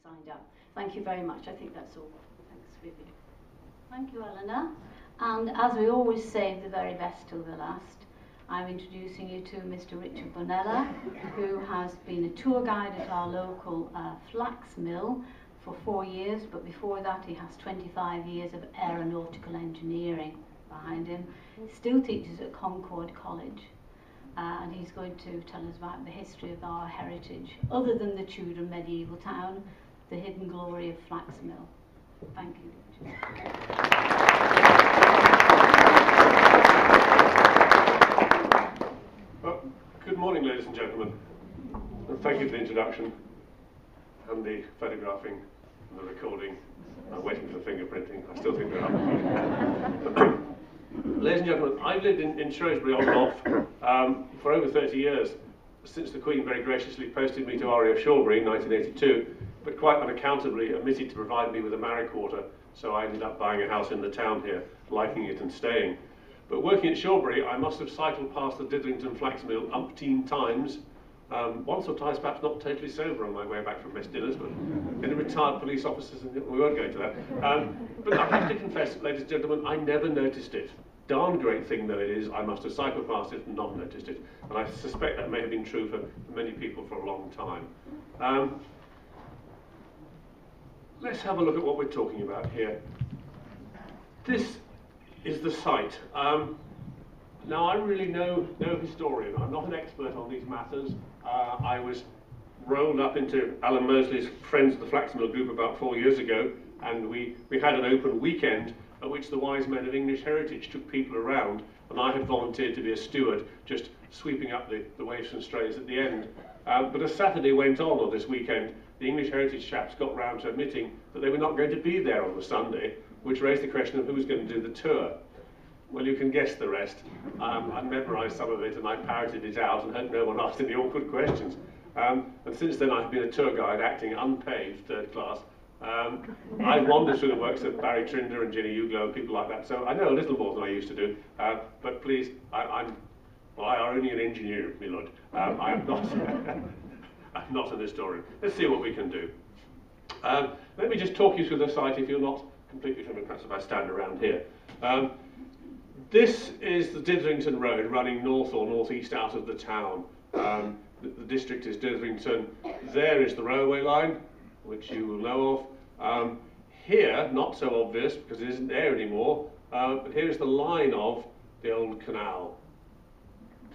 signed up. Thank you very much. I think that's all. Thanks, Vivian. Thank you, Eleanor. And as we always save the very best till the last, I'm introducing you to Mr. Richard Bonella, who has been a tour guide at our local Flaxmill for 4 years, but before that he has 25 years of aeronautical engineering behind him. He still teaches at Concord College, and he's going to tell us about the history of our heritage, other than the Tudor medieval town, the hidden glory of Flaxmill. Thank you, Richard. Well, good morning, ladies and gentlemen, and thank you for the introduction and the photographing and the recording. I'm waiting for the fingerprinting. I still think they're up. Ladies and gentlemen, I've lived in Shrewsbury on and off for over 30 years, since the Queen very graciously posted me to RAF Shawbury in 1982, but quite unaccountably omitted to provide me with a married quarter, so I ended up buying a house in the town here, liking it and staying. But working at Shawbury, I must have cycled past the Didlington Flaxmill umpteen times, once or twice perhaps not totally sober on my way back from mess dinners, but any retired police officers, we won't go into that. But I have to confess, ladies and gentlemen, I never noticed it. Darn great thing though it is, I must have cycled past it and not noticed it. And I suspect that may have been true for many people for a long time. Let's have a look at what we're talking about here. This is the site. Now, I'm really no historian. I'm not an expert on these matters. I was rolled up into Alan Mosley's Friends of the Flaxmill group about 4 years ago, and we had an open weekend at which the wise men of English heritage took people around, and I had volunteered to be a steward, just sweeping up the waifs and strays at the end. But as Saturday went on this weekend, the English heritage chaps got round to admitting that they were not going to be there on the Sunday, which raised the question of who was going to do the tour. Well, you can guess the rest. I memorised some of it and I parroted it out and hope no one asked any awkward questions. And since then I've been a tour guide acting unpaid, third class. I've wandered through the works of Barry Trinder and Ginny Uglow and people like that, so I know a little more than I used to do. But please, I am only an engineer, my lord. I am not, I'm not an historian. Let's see what we can do. Let me just talk you through the site if you're not completely familiar, perhaps if I stand around here. This is the Didlington Road running north or northeast out of the town. The district is Didlington. There is the railway line, which you will know of. Here, not so obvious because it isn't there anymore, but here is the line of the old canal.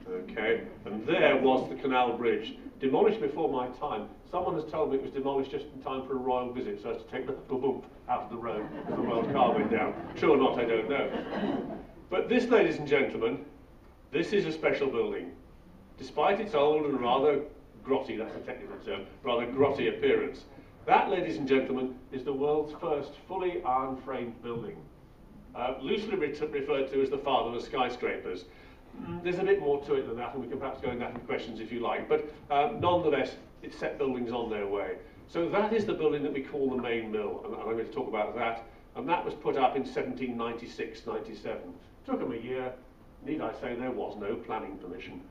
Okay, and there was the canal bridge, demolished before my time. Someone has told me it was demolished just in time for a royal visit, so as to take the bump out of the road as the royal car went down. True or not, I don't know. But this, ladies and gentlemen, this is a special building. Despite its old and rather grotty, that's a technical term, rather grotty appearance, that, ladies and gentlemen, is the world's first fully iron-framed building. Loosely referred to as the father of skyscrapers. There's a bit more to it than that, and we can perhaps go into that in questions if you like, but nonetheless, it set buildings on their way. So that is the building that we call the main mill, and I'm going to talk about that, and that was put up in 1796-97. Took them a year. Need I say there was no planning permission.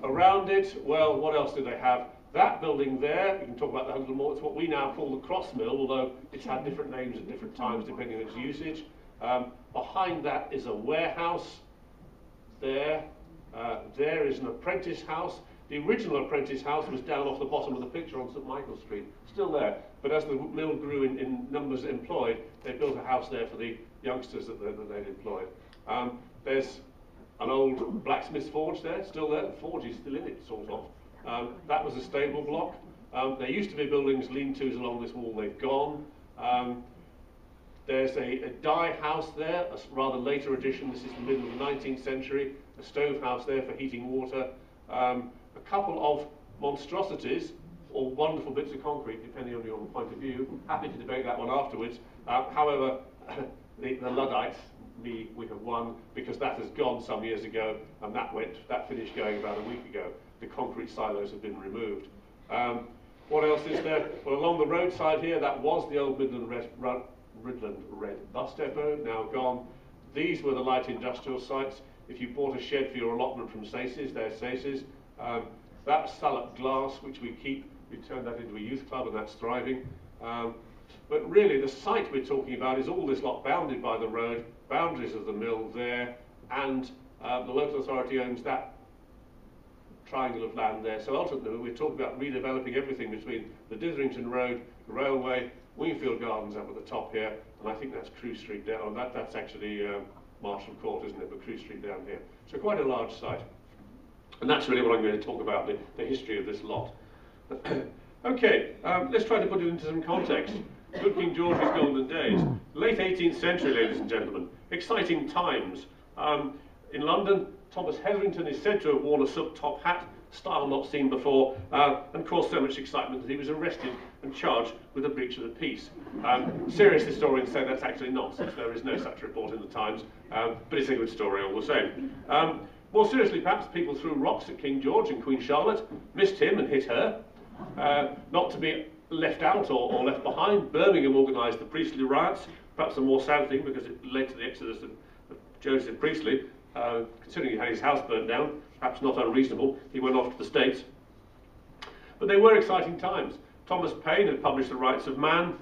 Around it, well, what else did they have? That building there, we can talk about that a little more, it's what we now call the cross mill, although it's had different names at different times depending on its usage. Behind that is a warehouse. There is an apprentice house. The original apprentice house was down off the bottom of the picture on St Michael Street, still there. But as the mill grew in numbers employed, they built a house there for the youngsters that they'd employed. There's an old blacksmith's forge there, still there. The forge is still in it, sort of. That was a stable block. There used to be buildings, lean-tos along this wall, they've gone. There's a dye house there, a rather later addition. This is the middle of the 19th century. A stove house there for heating water. A couple of monstrosities, or wonderful bits of concrete, depending on your point of view. Happy to debate that one afterwards. However, the Luddites, we have won, because that has gone some years ago, and that finished going about a week ago. The concrete silos have been removed. What else is there? Well, along the roadside here, that was the old Midland Red bus depot, now gone. These were the light industrial sites. If you bought a shed for your allotment from Saces, there's Saces. That's Salop glass, which we keep We turned that into a youth club, and that's thriving. But really, the site we're talking about is all this lot bounded by the road, boundaries of the mill there, and the local authority owns that triangle of land there. So ultimately, we're talking about redeveloping everything between the Ditherington Road, the railway, Wingfield Gardens up at the top here, and I think that's Crewe Street down. That's actually Marshall Court, isn't it? But Crewe Street down here. So quite a large site. And that's really what I'm going to talk about, the history of this lot. Okay, let's try to put it into some context. Good King George's golden days. Late 18th century, ladies and gentlemen. Exciting times. In London, Thomas Hetherington is said to have worn a silk top hat, style not seen before, and caused so much excitement that he was arrested and charged with a breach of the peace. Serious historians say that's actually nonsense. There is no such report in the Times, but it's a good story all the same. More seriously, perhaps, people threw rocks at King George and Queen Charlotte, missed him and hit her. Not to be left out or left behind, Birmingham organised the Priestley riots, perhaps a more sad thing because it led to the exodus of Joseph Priestley. Considering he had his house burnt down, perhaps not unreasonable, he went off to the States. But they were exciting times. Thomas Paine had published The Rights of Man,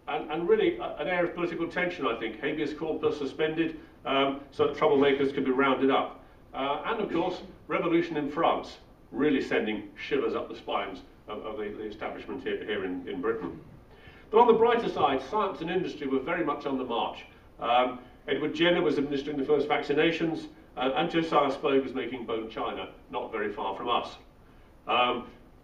and really an air of political tension, I think. Habeas corpus suspended so that troublemakers could be rounded up. And of course, revolution in France, really sending shivers up the spines of the establishment here in Britain. But on the brighter side, science and industry were very much on the march. Edward Jenner was administering the first vaccinations, and Josiah Spogue was making bone china, not very far from us.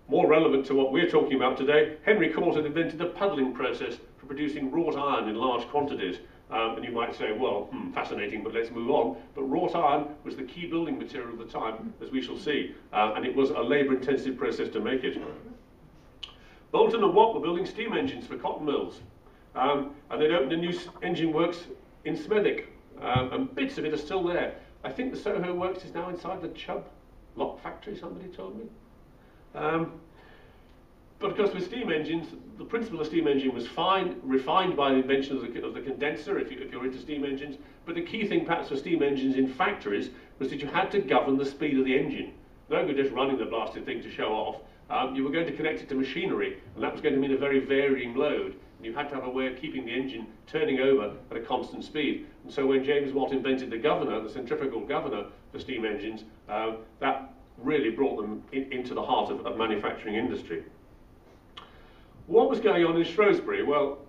More relevant to what we're talking about today, Henry Court had invented the puddling process for producing wrought iron in large quantities. And you might say, well, fascinating, but let's move on. But wrought iron was the key building material of the time, as we shall see, and it was a labour-intensive process to make it. Bolton and Watt were building steam engines for cotton mills, and they'd opened a new engine works in Smethwick, and bits of it are still there. I think the Soho Works is now inside the Chubb lock factory, somebody told me. But of course, with steam engines, the principle of steam engine was refined by the invention of the condenser, if you're into steam engines. But the key thing, perhaps, for steam engines in factories was that you had to govern the speed of the engine. No good just running the blasted thing to show off. You were going to connect it to machinery, and that was going to mean a very varying load. And you had to have a way of keeping the engine turning over at a constant speed. And so when James Watt invented the governor, the centrifugal governor for steam engines, that really brought them into the heart of manufacturing industry. What was going on in Shrewsbury? Well,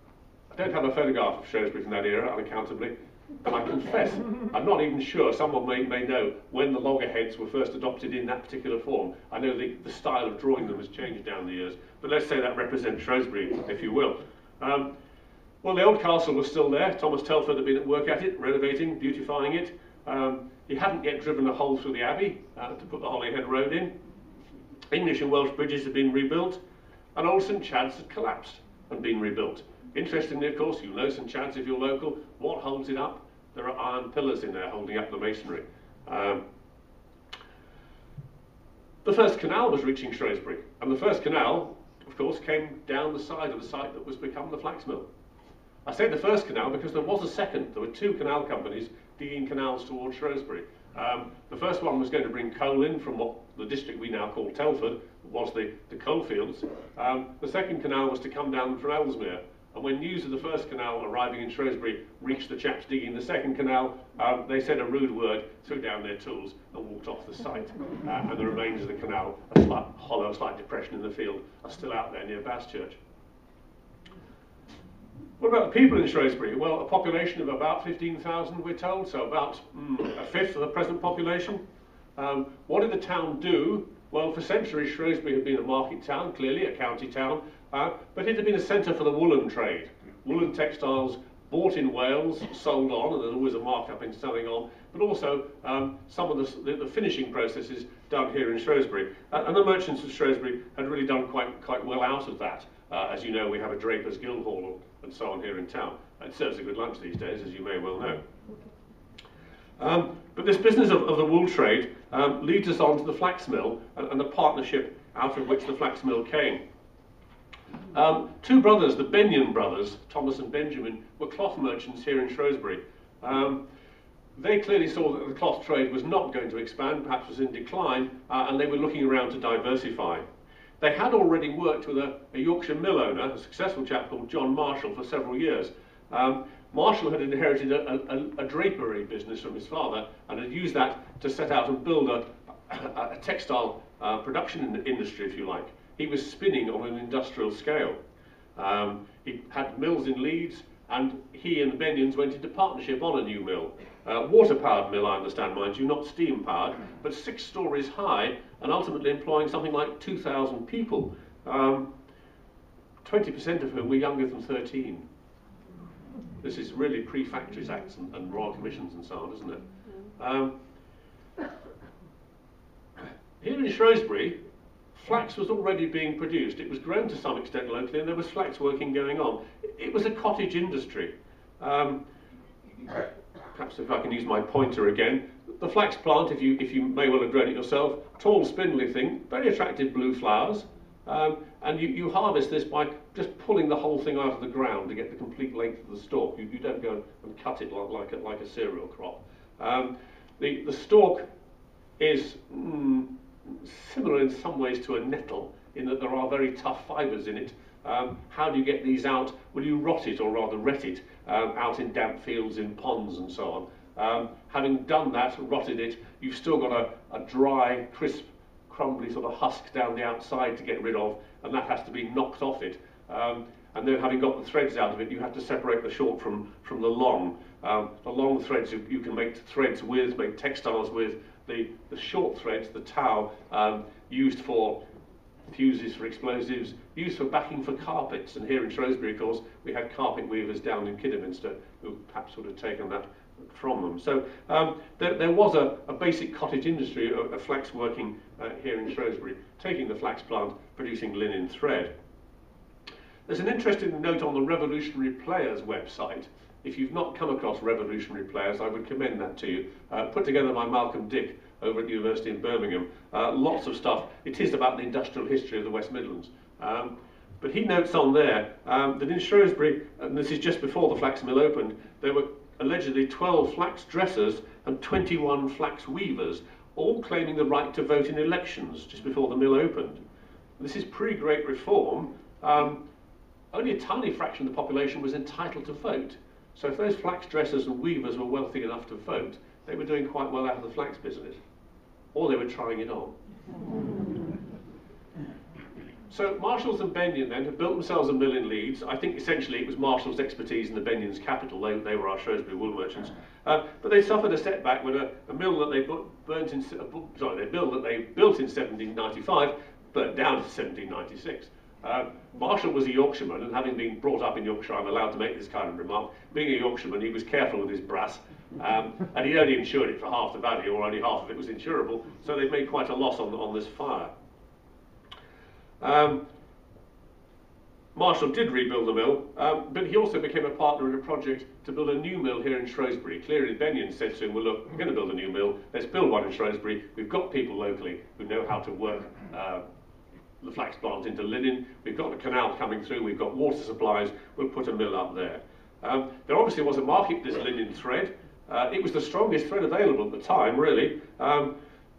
I don't have a photograph of Shrewsbury from that era, unaccountably, and I confess, I'm not even sure, someone may know when the loggerheads were first adopted in that particular form. I know the style of drawing them has changed down the years, but let's say that represents Shrewsbury, if you will. Well, the old castle was still there. Thomas Telford had been at work at it, renovating, beautifying it. He hadn't yet driven a hole through the abbey to put the Holyhead Road in. English and Welsh bridges had been rebuilt, and old St Chad's had collapsed and been rebuilt. Interestingly, of course, you know St Chad's if you're local. What holds it up? There are iron pillars in there holding up the masonry. The first canal was reaching Shrewsbury, and the first canal, of course, came down the side of the site that was become the Flaxmill. I say the first canal because there was a second. There were two canal companies digging canals towards Shrewsbury. The first one was going to bring coal in from what the district we now call Telford, was the coal fields. The second canal was to come down from Ellesmere. And when news of the first canal arriving in Shrewsbury reached the chaps digging the second canal, they said a rude word, threw down their tools and walked off the site. And the remains of the canal, a slight hollow, slight depression in the field, are still out there near Baschurch. What about the people in Shrewsbury? Well, a population of about 15,000, we're told, so about a fifth of the present population. What did the town do? Well, for centuries, Shrewsbury had been a market town, clearly a county town, but it had been a centre for the woolen trade. Woolen textiles bought in Wales, sold on, and there's always a markup in selling on, but also some of the finishing processes done here in Shrewsbury. And the merchants of Shrewsbury had really done quite well out of that. As you know, we have a Draper's Guildhall and so on here in town. It serves a good lunch these days, as you may well know. But this business of the wool trade leads us on to the flax mill and the partnership out of which the flax mill came. Two brothers, the Benyon brothers, Thomas and Benjamin, were cloth merchants here in Shrewsbury. They clearly saw that the cloth trade was not going to expand, perhaps was in decline, and they were looking around to diversify. They had already worked with a Yorkshire mill owner, a successful chap called John Marshall, for several years. Marshall had inherited a drapery business from his father and had used that to set out and build a textile production industry, if you like. He was spinning on an industrial scale. He had mills in Leeds, and he and the Benyons went into partnership on a new mill. Water-powered mill, I understand, mind you, not steam-powered, but 6 stories high and ultimately employing something like 2,000 people, 20% of whom were younger than 13. This is really pre-Factories Acts and Royal Commissions and so on, isn't it? Here in Shrewsbury, flax was already being produced. It was grown to some extent locally, and there was flax working going on. It was a cottage industry. Perhaps if I can use my pointer again, the flax plant, if you may well have grown it yourself, tall, spindly thing, very attractive blue flowers, and you harvest this by just pulling the whole thing out of the ground to get the complete length of the stalk. You don't go and cut it like a cereal crop. The stalk is similar in some ways to a nettle, in that there are very tough fibres in it. How do you get these out? Well, you rot it, or rather ret it, out in damp fields, in ponds and so on. Having done that, rotted it, you've still got a dry, crisp, crumbly sort of husk down the outside to get rid of, and that has to be knocked off it. And then having got the threads out of it, you have to separate the short from the long. The long threads you can make threads with, make textiles with. The short threads, the tow, used for fuses for explosives, used for backing for carpets. And here in Shrewsbury, of course, we had carpet weavers down in Kidderminster who perhaps would have taken that from them. So there was a basic cottage industry of flax working here in Shrewsbury, taking the flax plant, producing linen thread. There's an interesting note on the Revolutionary Players website. If you've not come across Revolutionary Players, I would commend that to you. Put together by Malcolm Dick over at the University in Birmingham. Lots of stuff. It is about the industrial history of the West Midlands. But he notes on there that in Shrewsbury, and this is just before the flax mill opened, there were allegedly 12 flax dressers and 21 flax weavers, all claiming the right to vote in elections just before the mill opened. This is pre-Great Reform. Only a tiny fraction of the population was entitled to vote. So if those flax dressers and weavers were wealthy enough to vote, they were doing quite well out of the flax business. Or they were trying it on. So Marshalls and Benyon then have built themselves a mill in Leeds. I think essentially it was Marshall's expertise in the Benyons' capital. They were our Shrewsbury wool merchants. But they suffered a setback when a mill that they built in 1795 burnt down in 1796. Marshall was a Yorkshireman, and having been brought up in Yorkshire, I'm allowed to make this kind of remark. Being a Yorkshireman, he was careful with his brass, and he'd only insured it for half the value, or only half of it was insurable, so they'd made quite a loss on this fire. Marshall did rebuild the mill, but he also became a partner in a project to build a new mill here in Shrewsbury. Clearly, Benyon said to him, well, look, we're going to build a new mill, let's build one in Shrewsbury. We've got people locally who know how to work the flax plant into linen, we've got a canal coming through, we've got water supplies, we'll put a mill up there. There obviously was a market for this linen thread. It was the strongest thread available at the time, really.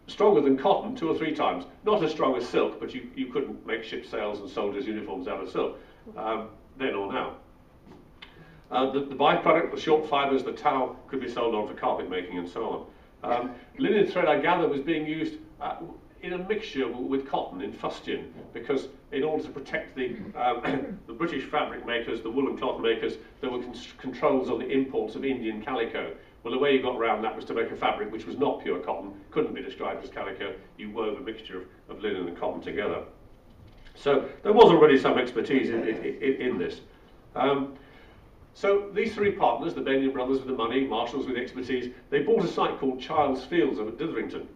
Stronger than cotton 2 or 3 times. Not as strong as silk, but you couldn't make ship sails and soldiers' uniforms out of silk, then or now. The byproduct, the short fibres, the tow, could be sold on for carpet making and so on. Linen thread, I gather, was being used in a mixture with cotton in fustian, because in order to protect the British fabric makers, the woolen cloth makers, there were controls on the imports of Indian calico. Well, the way you got around that was to make a fabric which was not pure cotton, couldn't be described as calico. You wove a mixture of linen and cotton together. So there was already some expertise in this. So these 3 partners, the Benyon brothers with the money, Marshalls with the expertise, they bought a site called Child's Fields over at Ditherington,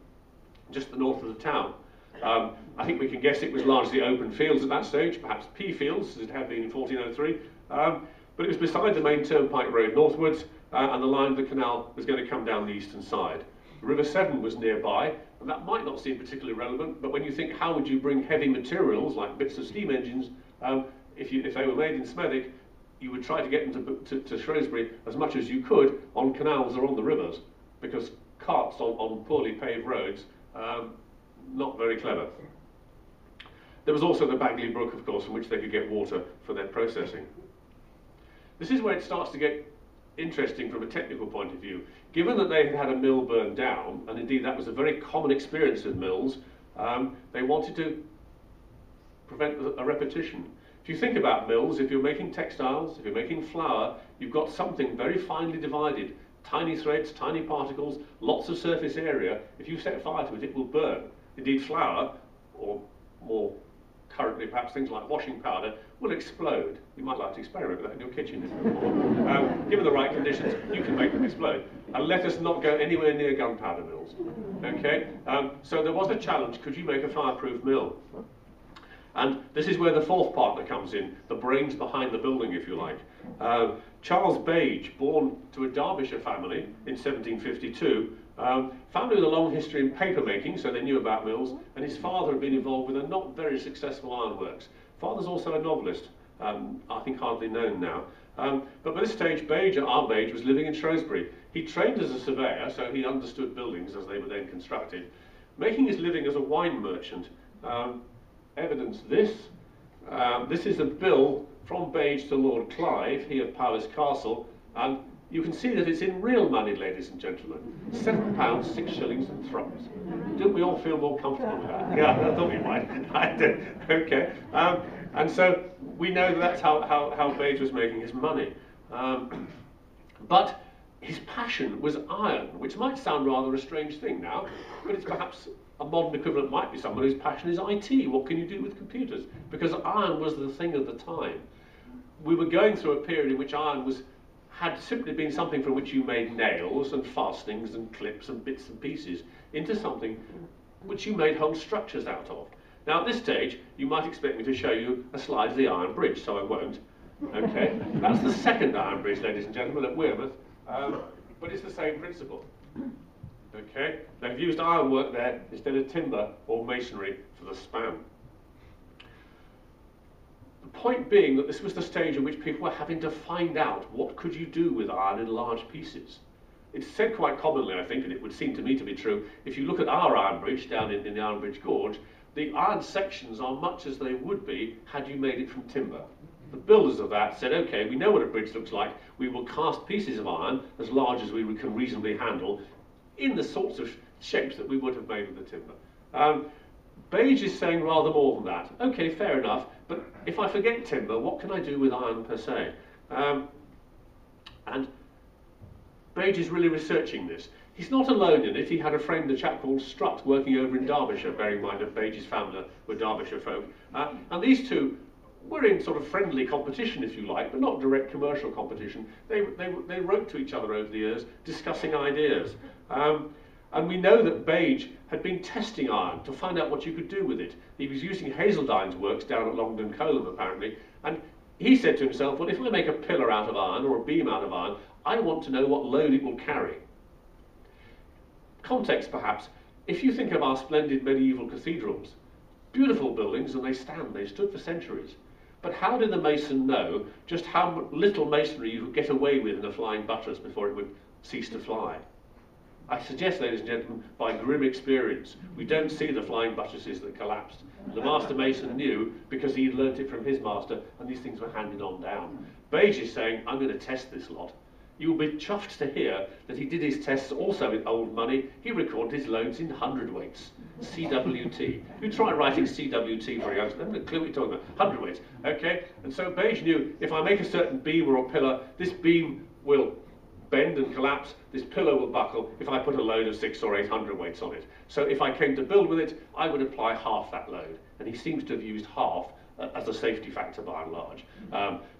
just the north of the town. I think we can guess it was largely open fields at that stage, perhaps pea fields, as it had been in 1403. But it was beside the main turnpike road northwards, and the line of the canal was going to come down the eastern side. The River Severn was nearby, and that might not seem particularly relevant, but when you think how would you bring heavy materials, like bits of steam engines, if they were made in Smethwick, you would try to get them to Shrewsbury as much as you could on canals or on the rivers, because carts on poorly paved roads, not very clever. There was also the Bagley Brook, of course, from which they could get water for their processing. This is where it starts to get interesting from a technical point of view. Given that they had had a mill burned down, and indeed that was a very common experience with mills, they wanted to prevent a repetition. If you think about mills, if you're making textiles, if you're making flour, you've got something very finely divided. Tiny threads, tiny particles, lots of surface area. If you set fire to it, it will burn. Indeed, flour, or more currently perhaps things like washing powder, will explode. You might like to experiment with that in your kitchen if you want. Given the right conditions, you can make them explode. And let us not go anywhere near gunpowder mills. Okay? So there was a challenge, could you make a fireproof mill? And this is where the fourth partner comes in, the brains behind the building, if you like. Charles Bage, born to a Derbyshire family in 1752, family with a long history in paper making, so they knew about mills, and his father had been involved with a not very successful ironworks. Father's also a novelist, I think hardly known now. But by this stage, our Bage, was living in Shrewsbury. He trained as a surveyor, so he understood buildings as they were then constructed, making his living as a wine merchant. Evidence this. This is a bill from Bage to Lord Clive, he of Powis Castle, and you can see that it's in real money, ladies and gentlemen. £7, 6 shillings and threepence. Don't we all feel more comfortable with that? Yeah, I thought we might. I did. Okay. And so we know that that's how Bage was making his money. But his passion was iron, which might sound rather a strange thing now, but it's perhaps a modern equivalent might be someone whose passion is IT. What can you do with computers? Because iron was the thing of the time. We were going through a period in which iron had simply been something from which you made nails and fastenings and clips and bits and pieces into something which you made whole structures out of. Now at this stage, you might expect me to show you a slide of the Iron Bridge, so I won't. Okay, that's the second Iron Bridge, ladies and gentlemen, at Wearmouth, but it's the same principle. Okay, they've used ironwork there instead of timber or masonry for the span. The point being that this was the stage in which people were having to find out what could you do with iron in large pieces. It's said quite commonly, I think, and it would seem to me to be true, if you look at our Iron Bridge down in the Iron Bridge Gorge, the iron sections are much as they would be had you made it from timber. The builders of that said, okay, we know what a bridge looks like, we will cast pieces of iron as large as we can reasonably handle in the sorts of shapes that we would have made with the timber. Bage is saying rather more than that. Okay, fair enough, but if I forget timber, what can I do with iron per se? And Bage is really researching this. He's not alone in it. He had a friend, a chap called Strutt, working over in Derbyshire, bearing in mind that Bage's family were Derbyshire folk. And these two were in sort of friendly competition, if you like, but not direct commercial competition. They wrote to each other over the years, discussing ideas. And we know that Bage had been testing iron to find out what you could do with it. He was using Hazeldine's works down at Longden Coleham, apparently, and he said to himself, well, if I make a pillar out of iron or a beam out of iron, I want to know what load it will carry. Context, perhaps. If you think of our splendid medieval cathedrals, beautiful buildings, and they stood for centuries. But how did the mason know just how little masonry you could get away with in a flying buttress before it would cease to fly? I suggest, ladies and gentlemen, by grim experience, we don't see the flying buttresses that collapsed. The master mason knew because he learnt it from his master, and these things were handed on down. Bage is saying, I'm going to test this lot. You will be chuffed to hear that he did his tests also with old money. He recorded his loads in hundredweights, CWT. You try writing CWT for a youngster, they haven't a clue what you're talking about. Hundredweights, okay? And so Bage knew if I make a certain beam or a pillar, this beam will bend and collapse, this pillar will buckle if I put a load of 600 or 800 weights on it. So if I came to build with it, I would apply half that load. And he seems to have used half as a safety factor by and large.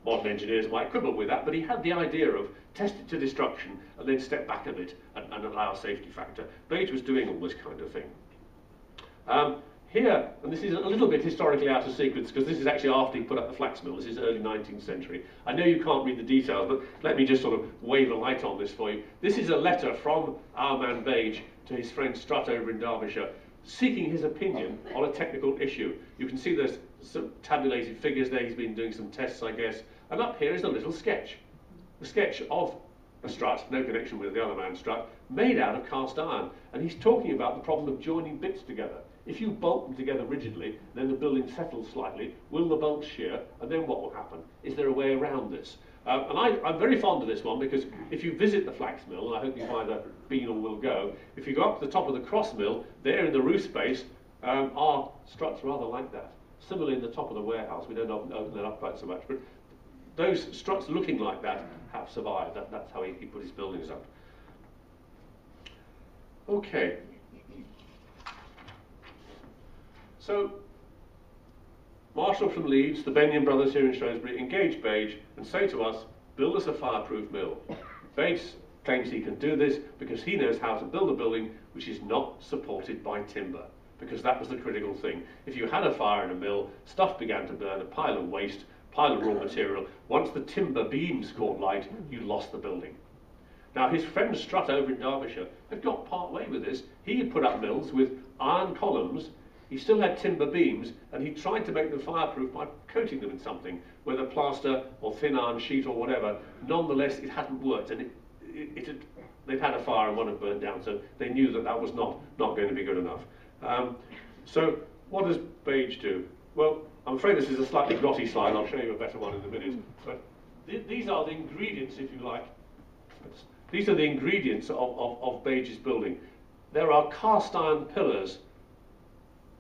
Modern engineers might quibble with that, but he had the idea of test it to destruction and then step back a bit and allow a safety factor. Bage was doing all this kind of thing. Here, and this is a little bit historically out of sequence because this is actually after he put up the Flaxmill. This is early 19th century. I know you can't read the details, but let me just sort of wave a light on this for you. This is a letter from our man Bage to his friend Strutt over in Derbyshire, seeking his opinion on a technical issue. You can see there's some tabulated figures there. He's been doing some tests, I guess. And up here is a little sketch. The sketch of a strut, no connection with the other man's strut, made out of cast iron. And he's talking about the problem of joining bits together. If you bolt them together rigidly, then the building settles slightly, will the bolts shear, and then what will happen? Is there a way around this? And I'm very fond of this one, because if you visit the flax mill, and I hope you've either been or will go, if you go up to the top of the cross mill, there in the roof space are struts rather like that. Similarly in the top of the warehouse, we don't often open it up quite so much, but those struts looking like that have survived. That's how he put his buildings up. Okay. So, Marshall from Leeds, the Benyon brothers here in Shrewsbury, engage Bage and say to us, build us a fireproof mill. Bage claims he can do this because he knows how to build a building which is not supported by timber, because that was the critical thing. If you had a fire in a mill, stuff began to burn, a pile of waste, pile of raw material. Once the timber beams caught light, you lost the building. Now his friend Strutt over in Derbyshire had got part way with this. He had put up mills with iron columns. He still had timber beams, and he tried to make them fireproof by coating them in something, whether plaster or thin iron sheet or whatever. Nonetheless, it hadn't worked, and they'd had a fire and one had burnt down, so they knew that that was not going to be good enough. So what does Bage do? Well, I'm afraid this is a slightly grotty slide. I'll show you a better one in a minute. But these are the ingredients, if you like. These are the ingredients of Bage's building. There are cast iron pillars,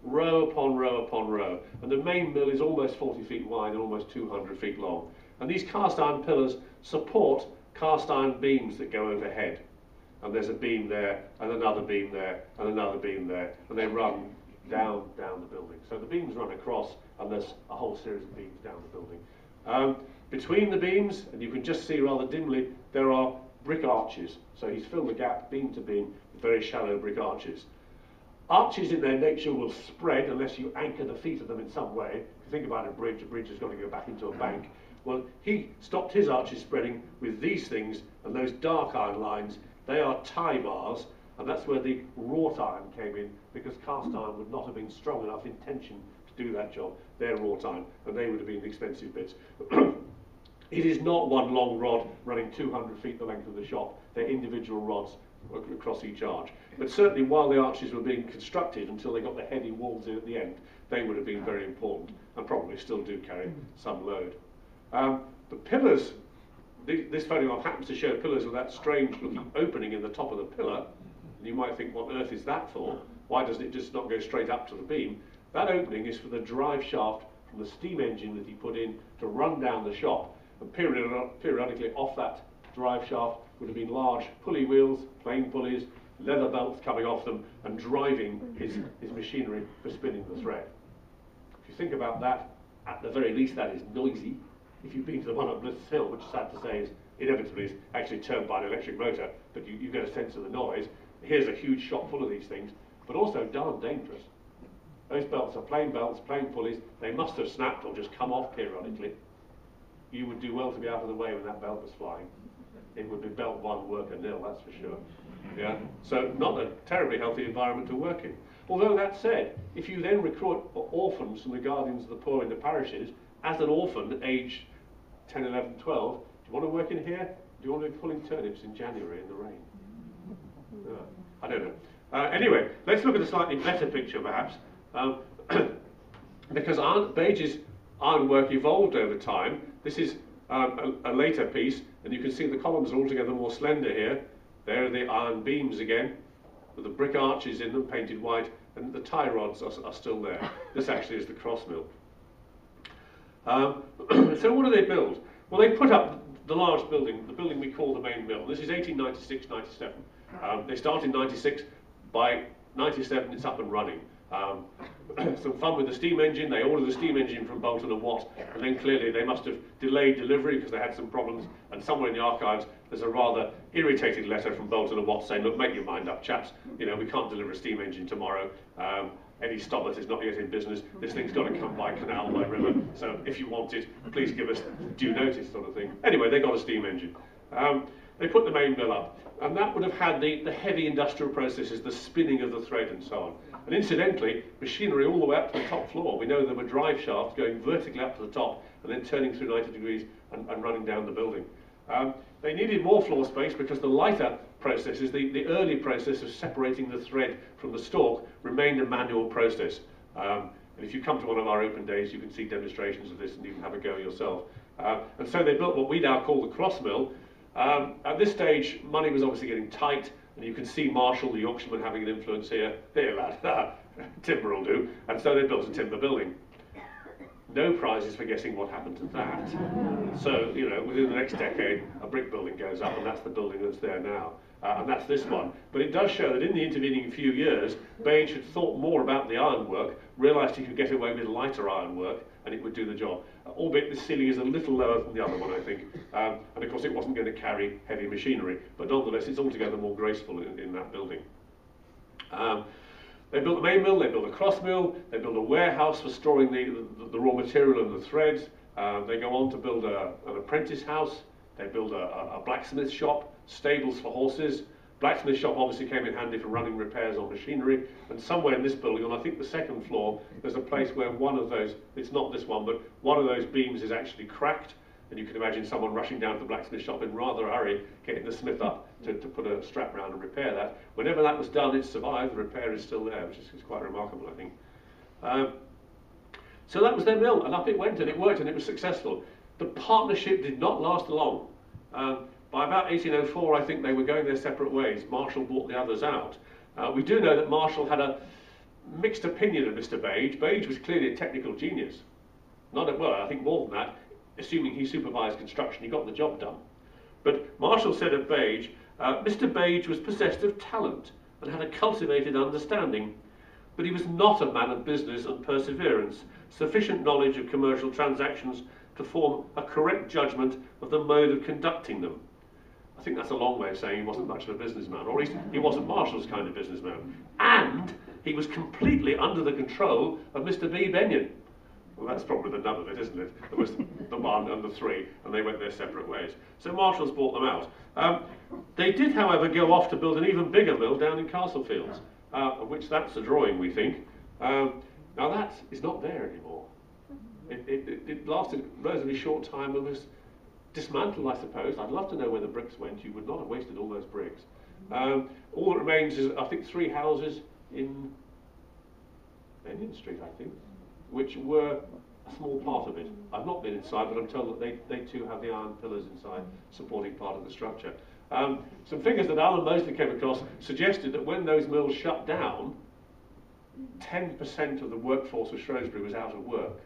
row upon row upon row, and the main mill is almost 40 feet wide and almost 200 feet long. And these cast iron pillars support cast iron beams that go overhead. And there's a beam there, and another beam there, and another beam there, and they run down the building. So the beams run across, and there's a whole series of beams down the building. Between the beams, and you can just see rather dimly, there are brick arches. So he's filled the gap beam to beam with very shallow brick arches. Arches in their nature will spread unless you anchor the feet of them in some way. If you think about a bridge has got to go back into a bank. Well, he stopped his arches spreading with these things, and those dark iron lines, they are tie bars, and that's where the wrought iron came in, because cast iron would not have been strong enough in tension to do that job. They're wrought iron, and they would have been the expensive bits. It is not one long rod running 200 feet the length of the shop. They're individual rods across each arch. But certainly while the arches were being constructed, until they got the heavy walls in at the end, they would have been very important, and probably still do carry some load. The pillars, this photograph happens to show pillars with that strange looking opening in the top of the pillar. And you might think, what on earth is that for? Why doesn't it just not go straight up to the beam? That opening is for the drive shaft from the steam engine that he put in to run down the shop. And periodically off that drive shaft would have been large pulley wheels, plain pulleys, leather belts coming off them, and driving his machinery for spinning the thread. If you think about that, at the very least that is noisy. If you've been to the one at Bliss Hill, which sad to say is inevitably is actually turned by an electric motor, but you get a sense of the noise. Here's a huge shop full of these things, but also darn dangerous. Those belts are plain belts, plain pulleys. They must have snapped or just come off periodically. You would do well to be out of the way when that belt was flying. It would be belt 1, worker 0, that's for sure. Yeah? So not a terribly healthy environment to work in. Although that said, if you then recruit orphans from the Guardians of the Poor in the parishes, as an orphan, age 10, 11, 12, do you want to work in here? Do you want to be pulling turnips in January in the rain? I don't know. Anyway, let's look at a slightly better picture perhaps. Because Bage's ironwork evolved over time. This is a later piece, and you can see the columns are altogether more slender here. There are the iron beams again, with the brick arches in them, painted white, and the tie rods are still there. This actually is the cross mill. So what do they build? Well, they put up the large building, the building we call the main mill. This is 1896-97. They start in 96. By 97, it's up and running. Some fun with the steam engine. They ordered the steam engine from Bolton and Watt, and then clearly they must have delayed delivery because they had some problems, and somewhere in the archives there's a rather irritated letter from Bolton and Watt saying, look, make your mind up, chaps, you know, we can't deliver a steam engine tomorrow. Eddie Stobbart is not yet in business. This thing's got to come by canal, by river, so if you want it, please give us due notice, sort of thing. Anyway, they got a steam engine. They put the main mill up, and that would have had the heavy industrial processes, the spinning of the thread and so on. And incidentally, machinery all the way up to the top floor. We know there were drive shafts going vertically up to the top and then turning through 90 degrees and running down the building. They needed more floor space because the lighter processes, the early process of separating the thread from the stalk, remained a manual process. And if you come to one of our open days, you can see demonstrations of this and you can have a go yourself. And so they built what we now call the cross mill. At this stage, money was obviously getting tight, and you can see Marshall, the Yorkshireman, having an influence here. Here, lad, timber will do. And so they built a timber building. No prizes for guessing what happened to that. So, you know, within the next decade, a brick building goes up, and that's the building that's there now. And that's this one. But it does show that in the intervening few years, Bage had thought more about the ironwork, realised he could get away with lighter ironwork, and it would do the job. Albeit the ceiling is a little lower than the other one, I think. And of course, it wasn't going to carry heavy machinery. But nonetheless, it's altogether more graceful in that building. They built the main mill, they built a cross mill, they built a warehouse for storing the raw material and the threads. They go on to build an apprentice house. They build a blacksmith shop, stables for horses. Blacksmith shop obviously came in handy for running repairs on machinery. And somewhere in this building, on I think the second floor, there's a place where one of those, it's not this one, but one of those beams is actually cracked. And you can imagine someone rushing down to the blacksmith shop in rather a hurry, getting the smith up to put a strap round and repair that. Whenever that was done, it survived. The repair is still there, which is quite remarkable, I think. So that was their mill, and up it went, and it worked, and it was successful. The partnership did not last long. By about 1804, I think they were going their separate ways. Marshall bought the others out. We do know that Marshall had a mixed opinion of Mr. Bage. Bage was clearly a technical genius. Well, I think more than that. Assuming he supervised construction, he got the job done. But Marshall said of Bage, Mr. Bage was possessed of talent and had a cultivated understanding, but he was not a man of business and perseverance, sufficient knowledge of commercial transactions to form a correct judgment of the mode of conducting them. I think that's a long way of saying he wasn't much of a businessman, or at least he wasn't Marshall's kind of businessman. And he was completely under the control of Mr. B. Benyon. Well, that's probably the nub of it, isn't it? There was the one and the three, and they went their separate ways. So Marshall's bought them out. They did, however, go off to build an even bigger mill down in Castlefields, of which that's a drawing, we think. Now that is not there anymore. It lasted a relatively short time and was dismantled, I suppose. I'd love to know where the bricks went. You would not have wasted all those bricks. All that remains is, I think, 3 houses in Benyon Street, I think, which were a small part of it. I've not been inside, but I'm told that they too have the iron pillars inside supporting part of the structure. Some figures that Alan Mosley came across suggested that when those mills shut down, 10% of the workforce of Shrewsbury was out of work,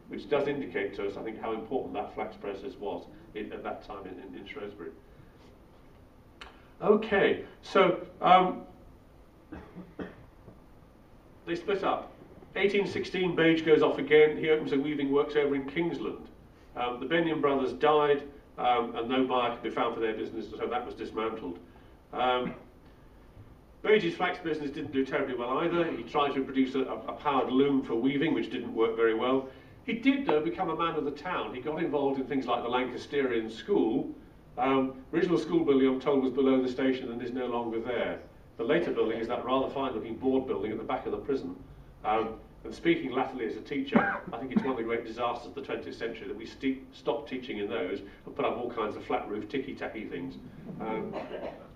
which does indicate to us, I think, how important that flax process was at that time in Shrewsbury. Okay, so they split up. 1816, Bage goes off again. He opens a weaving works over in Kingsland. The Benyon brothers died, and no buyer could be found for their business, so that was dismantled. Bage's flax business didn't do terribly well either. He tried to produce a powered loom for weaving, which didn't work very well. He did, though, become a man of the town. He got involved in things like the Lancasterian School. Original school building, I'm told, was below the station and is no longer there. The later building is that rather fine-looking board building at the back of the prison. And speaking latterly as a teacher, I think it's one of the great disasters of the 20th century that we stopped teaching in those and put up all kinds of flat roof ticky-tacky things.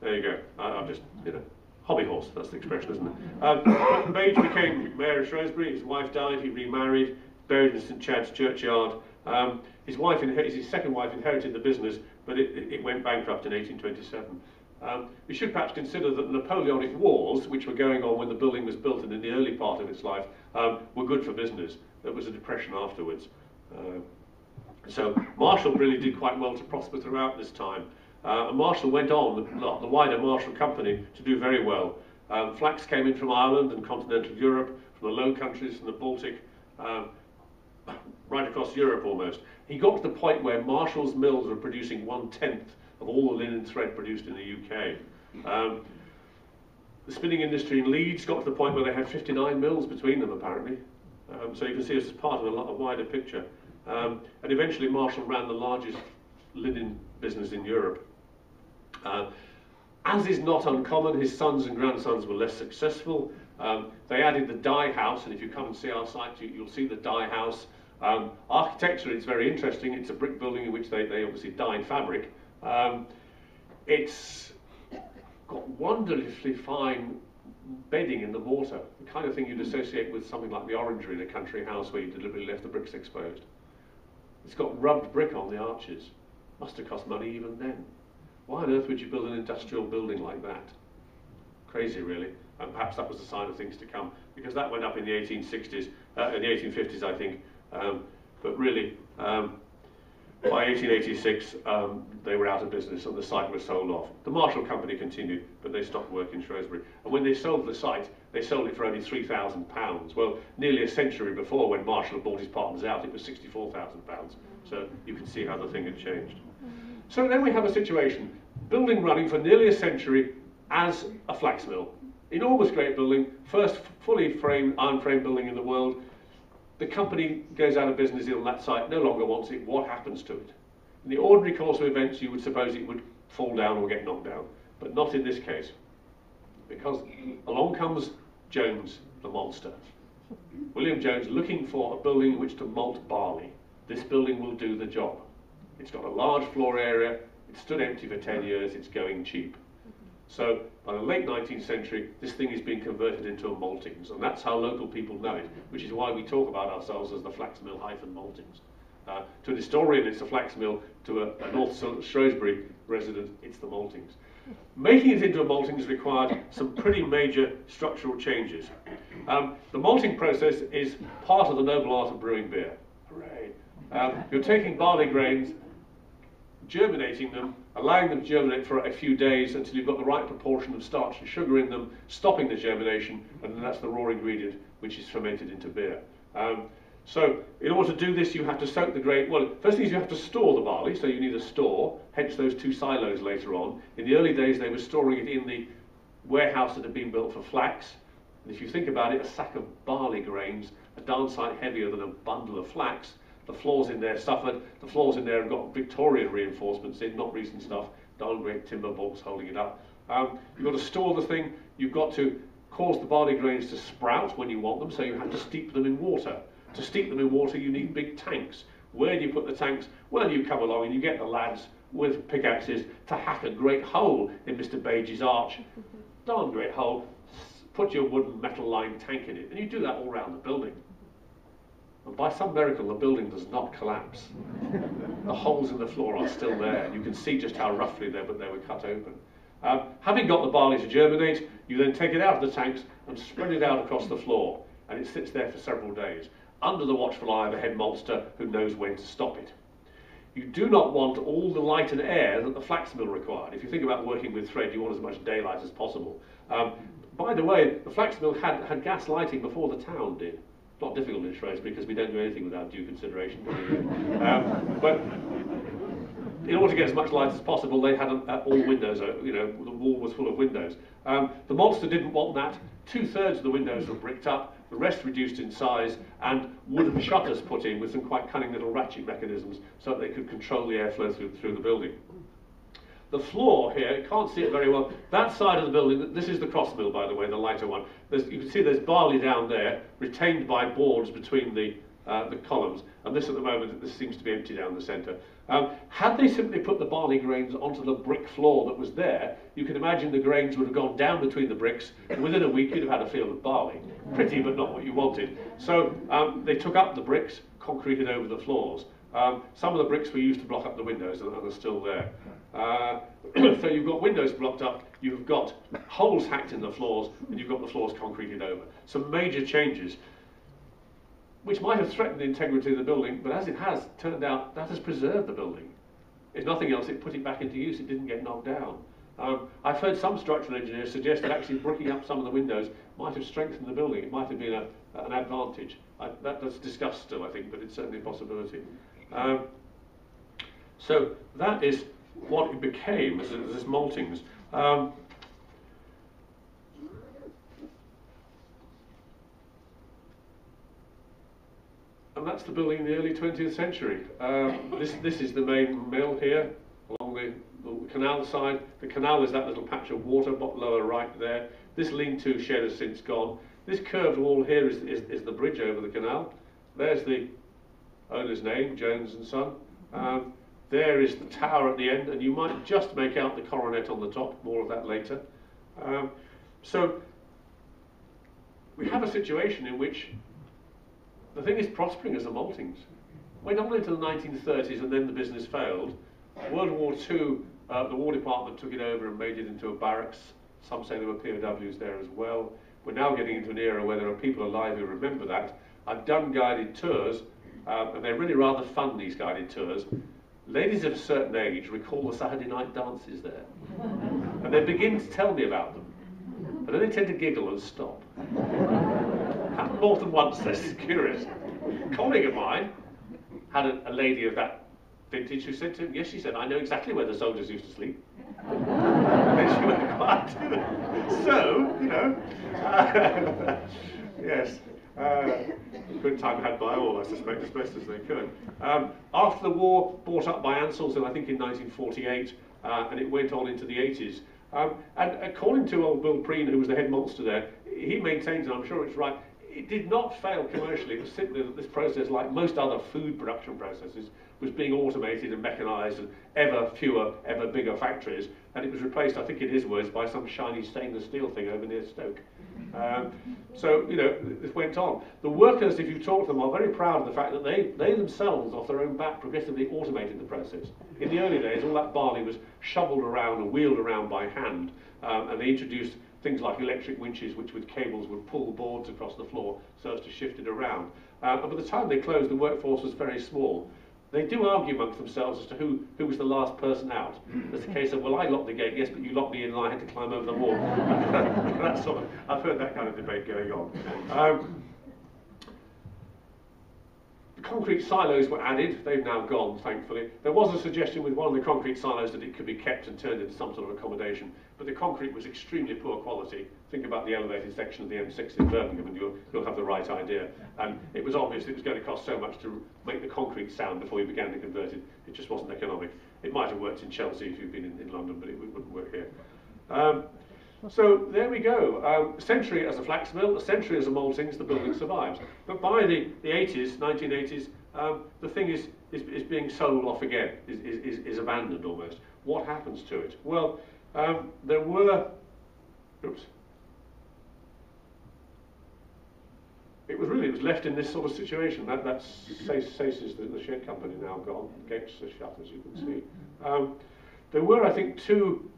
There you go. I'm just, you know, hobby horse, that's the expression, isn't it? Bage became mayor of Shrewsbury. His wife died, he remarried, buried in St Chad's churchyard. His second wife inherited the business, but it went bankrupt in 1827. We should perhaps consider that the Napoleonic Wars, which were going on when the building was built and in the early part of its life, were good for business. There was a depression afterwards. So Marshall really did quite well to prosper throughout this time. And Marshall went on, the wider Marshall Company, to do very well. Flax came in from Ireland and continental Europe, from the Low Countries, from the Baltic, right across Europe almost. He got to the point where Marshall's mills were producing 1/10 of all the linen thread produced in the UK. The spinning industry in Leeds got to the point where they had 59 mills between them, apparently. So you can see this as part of a wider picture. And eventually Marshall ran the largest linen business in Europe. As is not uncommon, his sons and grandsons were less successful. They added the dye house, and if you come and see our site, you'll see the dye house. Architecturally, it's very interesting. It's a brick building in which they obviously dyed fabric. It's got wonderfully fine bedding in the mortar, the kind of thing you'd associate with something like the orangery in a country house where you deliberately left the bricks exposed. It's got rubbed brick on the arches. Must have cost money even then. Why on earth would you build an industrial building like that? Crazy, really. And perhaps that was a sign of things to come, because that went up in the 1860s, in the 1850s, I think. But really, by 1886, they were out of business and the site was sold off. The Marshall Company continued, but they stopped work in Shrewsbury. And when they sold the site, they sold it for only £3,000. Well, nearly a century before, when Marshall bought his partners out, it was £64,000. So you can see how the thing had changed. So then we have a situation, building running for nearly a century as a flax mill. Enormous great building, first fully framed, iron frame building in the world. The company goes out of business on that site, no longer wants it. What happens to it? In the ordinary course of events, you would suppose it would fall down or get knocked down, but not in this case, because along comes Jones, the maltster. William Jones looking for a building in which to malt barley. This building will do the job. It's got a large floor area, it stood empty for 10 years, it's going cheap. So by the late 19th century, this thing is being converted into a maltings, and that's how local people know it, which is why we talk about ourselves as the Flaxmill maltings. To an historian, it's a flax mill. To a North Shrewsbury resident, it's the maltings. Making it into a maltings required some pretty major structural changes. The malting process is part of the noble art of brewing beer. Hooray! You're taking barley grains, germinating them, allowing them to germinate for a few days until you've got the right proportion of starch and sugar in them, stopping the germination, and then that's the raw ingredient which is fermented into beer. So in order to do this, you have to soak the grain. Well, first thing is you have to store the barley, so you need a store, hence those two silos later on. In the early days, they were storing it in the warehouse that had been built for flax. And if you think about it, a sack of barley grains, a darn sight heavier than a bundle of flax. The floors in there suffered. The floors in there have got Victorian reinforcements in, not recent stuff. Darn great timber bolts holding it up. You've got to store the thing. You've got to cause the barley grains to sprout when you want them, so you have to steep them in water. To steep them in water, you need big tanks. Where do you put the tanks? Well, you come along and you get the lads with pickaxes to hack a great hole in Mr. Bage's arch. Darn great hole. Put your wooden metal-lined tank in it, and you do that all around the building. And by some miracle, the building does not collapse. The holes in the floor are still there. You can see just how roughly they were cut open. Having got the barley to germinate, you then take it out of the tanks and spread it out across the floor, and it sits there for several days, under the watchful eye of a head maltster who knows when to stop it. You do not want all the light and air that the flax mill required. If you think about working with thread, you want as much daylight as possible. By the way, the flax mill had gas lighting before the town did. Not difficult in Shrewsbury because we don't do anything without due consideration. But in order to get as much light as possible, they had all windows, you know, the wall was full of windows. The maltster didn't want that. 2/3 of the windows were bricked up, the rest reduced in size, and wooden shutters put in with some quite cunning little ratchet mechanisms so that they could control the airflow through the building. The floor here, you can't see it very well, that side of the building, this is the cross mill by the way, the lighter one. You can see there's barley down there, retained by boards between the columns, and this at the moment, this seems to be empty down the centre. Had they simply put the barley grains onto the brick floor that was there, you can imagine the grains would have gone down between the bricks, and within a week you'd have had a field of barley. Pretty, but not what you wanted. So they took up the bricks, concreted over the floors. Some of the bricks were used to block up the windows and are still there. So you've got windows blocked up, you've got holes hacked in the floors, and you've got the floors concreted over. Some major changes, which might have threatened the integrity of the building, but as it has turned out, that has preserved the building. If nothing else, it put it back into use, it didn't get knocked down. I've heard some structural engineers suggest that actually bricking up some of the windows might have strengthened the building, it might have been an advantage. That's discussed still, I think, but it's certainly a possibility. So that is what it became as this maltings. And that's the building in the early 20th century. This is the main mill here, along the canal side. The canal is that little patch of water, lower right there. This lean-to shed has since gone. This curved wall here is the bridge over the canal. There's the owner's name, Jones and Son. There is the tower at the end, and you might just make out the coronet on the top. More of that later. So we have a situation in which the thing is prospering as a Maltings. Went on into the 1930s, and then the business failed. World War II, the War Department took it over and made it into a barracks. Some say there were POWs there as well. We're now getting into an era where there are people alive who remember that. I've done guided tours, and they're really rather fun, these guided tours. Ladies of a certain age recall the Saturday night dances there. And they begin to tell me about them. And then they tend to giggle and stop. Happened more than once, they're curious. A colleague of mine had a lady of that vintage who said to him, yes, she said, I know exactly where the soldiers used to sleep. And then she went quiet. So, you know, yes, good time had by all, I suspect, as best as they could. After the war, bought up by Ansell's, I think in 1948, and it went on into the 80s. And according to old Bill Preen, who was the head monster there, he maintains, and I'm sure it's right, it did not fail commercially. It was simply that this process, like most other food production processes, was being automated and mechanised, and ever fewer, ever bigger factories, and it was replaced, I think in his words, by some shiny stainless steel thing over near Stoke. So, you know, this went on. The workers, if you talk to them, are very proud of the fact that they themselves, off their own back, progressively automated the process. In the early days, all that barley was shoveled around and wheeled around by hand, and they introduced things like electric winches, which with cables would pull boards across the floor so as to shift it around. And by the time they closed, the workforce was very small. They do argue amongst themselves as to who was the last person out. There's a case of, well, I locked the gate, yes, but you locked me in and I had to climb over the wall. That sort of, I've heard that kind of debate going on. The concrete silos were added. They've now gone, thankfully. There was a suggestion with one of the concrete silos that it could be kept and turned into some sort of accommodation, but the concrete was extremely poor quality. Think about the elevated section of the M6 in Birmingham and you'll have the right idea. And it was obvious it was going to cost so much to make the concrete sound before you began to convert it. It just wasn't economic. It might have worked in Chelsea if you've been in London, but it wouldn't work here. So there we go. A century as a flax mill, a century as a Maltings, the building survives. But by the 80s, 1980s, the thing is being sold off again, is abandoned almost. What happens to it? Well, there were, it was left in this sort of situation. That's Saces, the shed company, now gone. Gates are shut, as you can see. There were, I think, two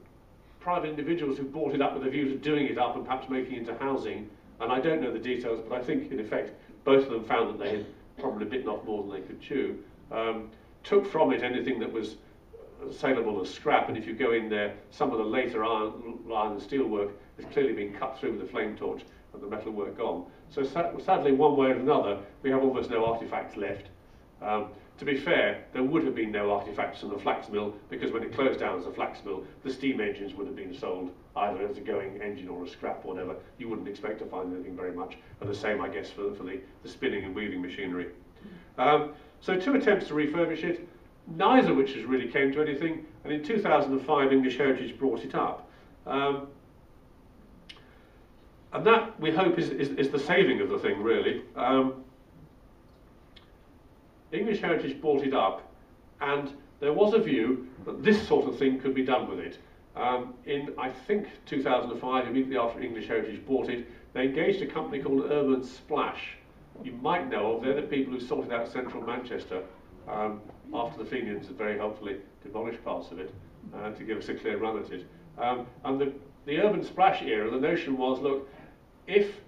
private individuals who bought it up with a view to doing it up and perhaps making it into housing. And I don't know the details, but I think, in effect, both of them found that they had probably bitten off more than they could chew. Took from it anything that was saleable as scrap, and if you go in there, some of the later iron and steel work has clearly been cut through with a flame torch and the metal work gone. So sadly, one way or another, we have almost no artefacts left. To be fair, there would have been no artefacts from the flax mill, because when it closed down as a flax mill, the steam engines would have been sold either as a going engine or a scrap or whatever. You wouldn't expect to find anything very much, and the same, I guess, for the spinning and weaving machinery. So two attempts to refurbish it, neither of which has really came to anything, and in 2005 English Heritage brought it up. And that, we hope, is the saving of the thing, really. English Heritage bought it up, and there was a view that this sort of thing could be done with it. In, I think, 2005, immediately after English Heritage bought it, they engaged a company called Urban Splash. You might know of, they're the people who sorted out central Manchester after the Fenians had very helpfully demolished parts of it to give us a clear run at it. And the Urban Splash era, the notion was, look, if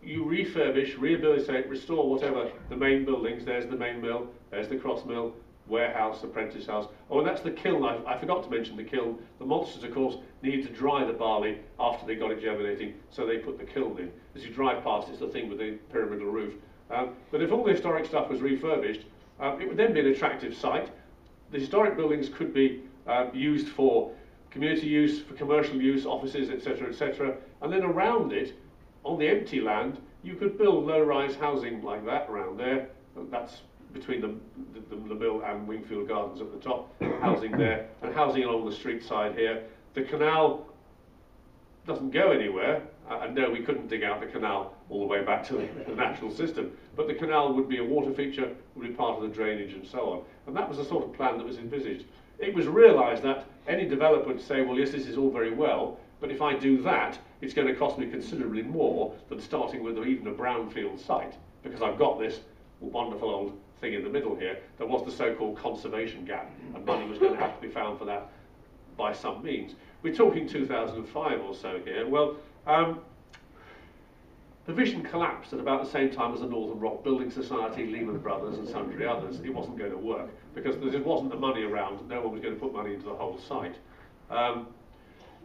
you refurbish, rehabilitate, restore whatever the main buildings, there's the main mill, there's the cross mill, warehouse, apprentice house. Oh, and that's the kiln. I forgot to mention the kiln. The monsters, of course, needed to dry the barley after they got it germinating, so they put the kiln in. As you drive past, it's the thing with the pyramidal roof. But if all the historic stuff was refurbished, it would then be an attractive site. The historic buildings could be used for community use, for commercial use, offices, etc., etc. And then around it, on the empty land, you could build low-rise housing like that around there. That's between the mill and Wingfield Gardens at the top, housing there, and housing along the street side here. The canal doesn't go anywhere, and no, we couldn't dig out the canal all the way back to the natural system, but the canal would be a water feature, would be part of the drainage and so on. And that was the sort of plan that was envisaged. It was realised that any developer would say, well, yes, this is all very well, but if I do that, it's going to cost me considerably more than starting with even a brownfield site, because I've got this wonderful old thing in the middle here. There was the so-called conservation gap, and money was going to have to be found for that by some means. We're talking 2005 or so here. Well, the vision collapsed at about the same time as the Northern Rock Building Society, Lehman Brothers and sundry others. It wasn't going to work because there just wasn't the money around. No one was going to put money into the whole site.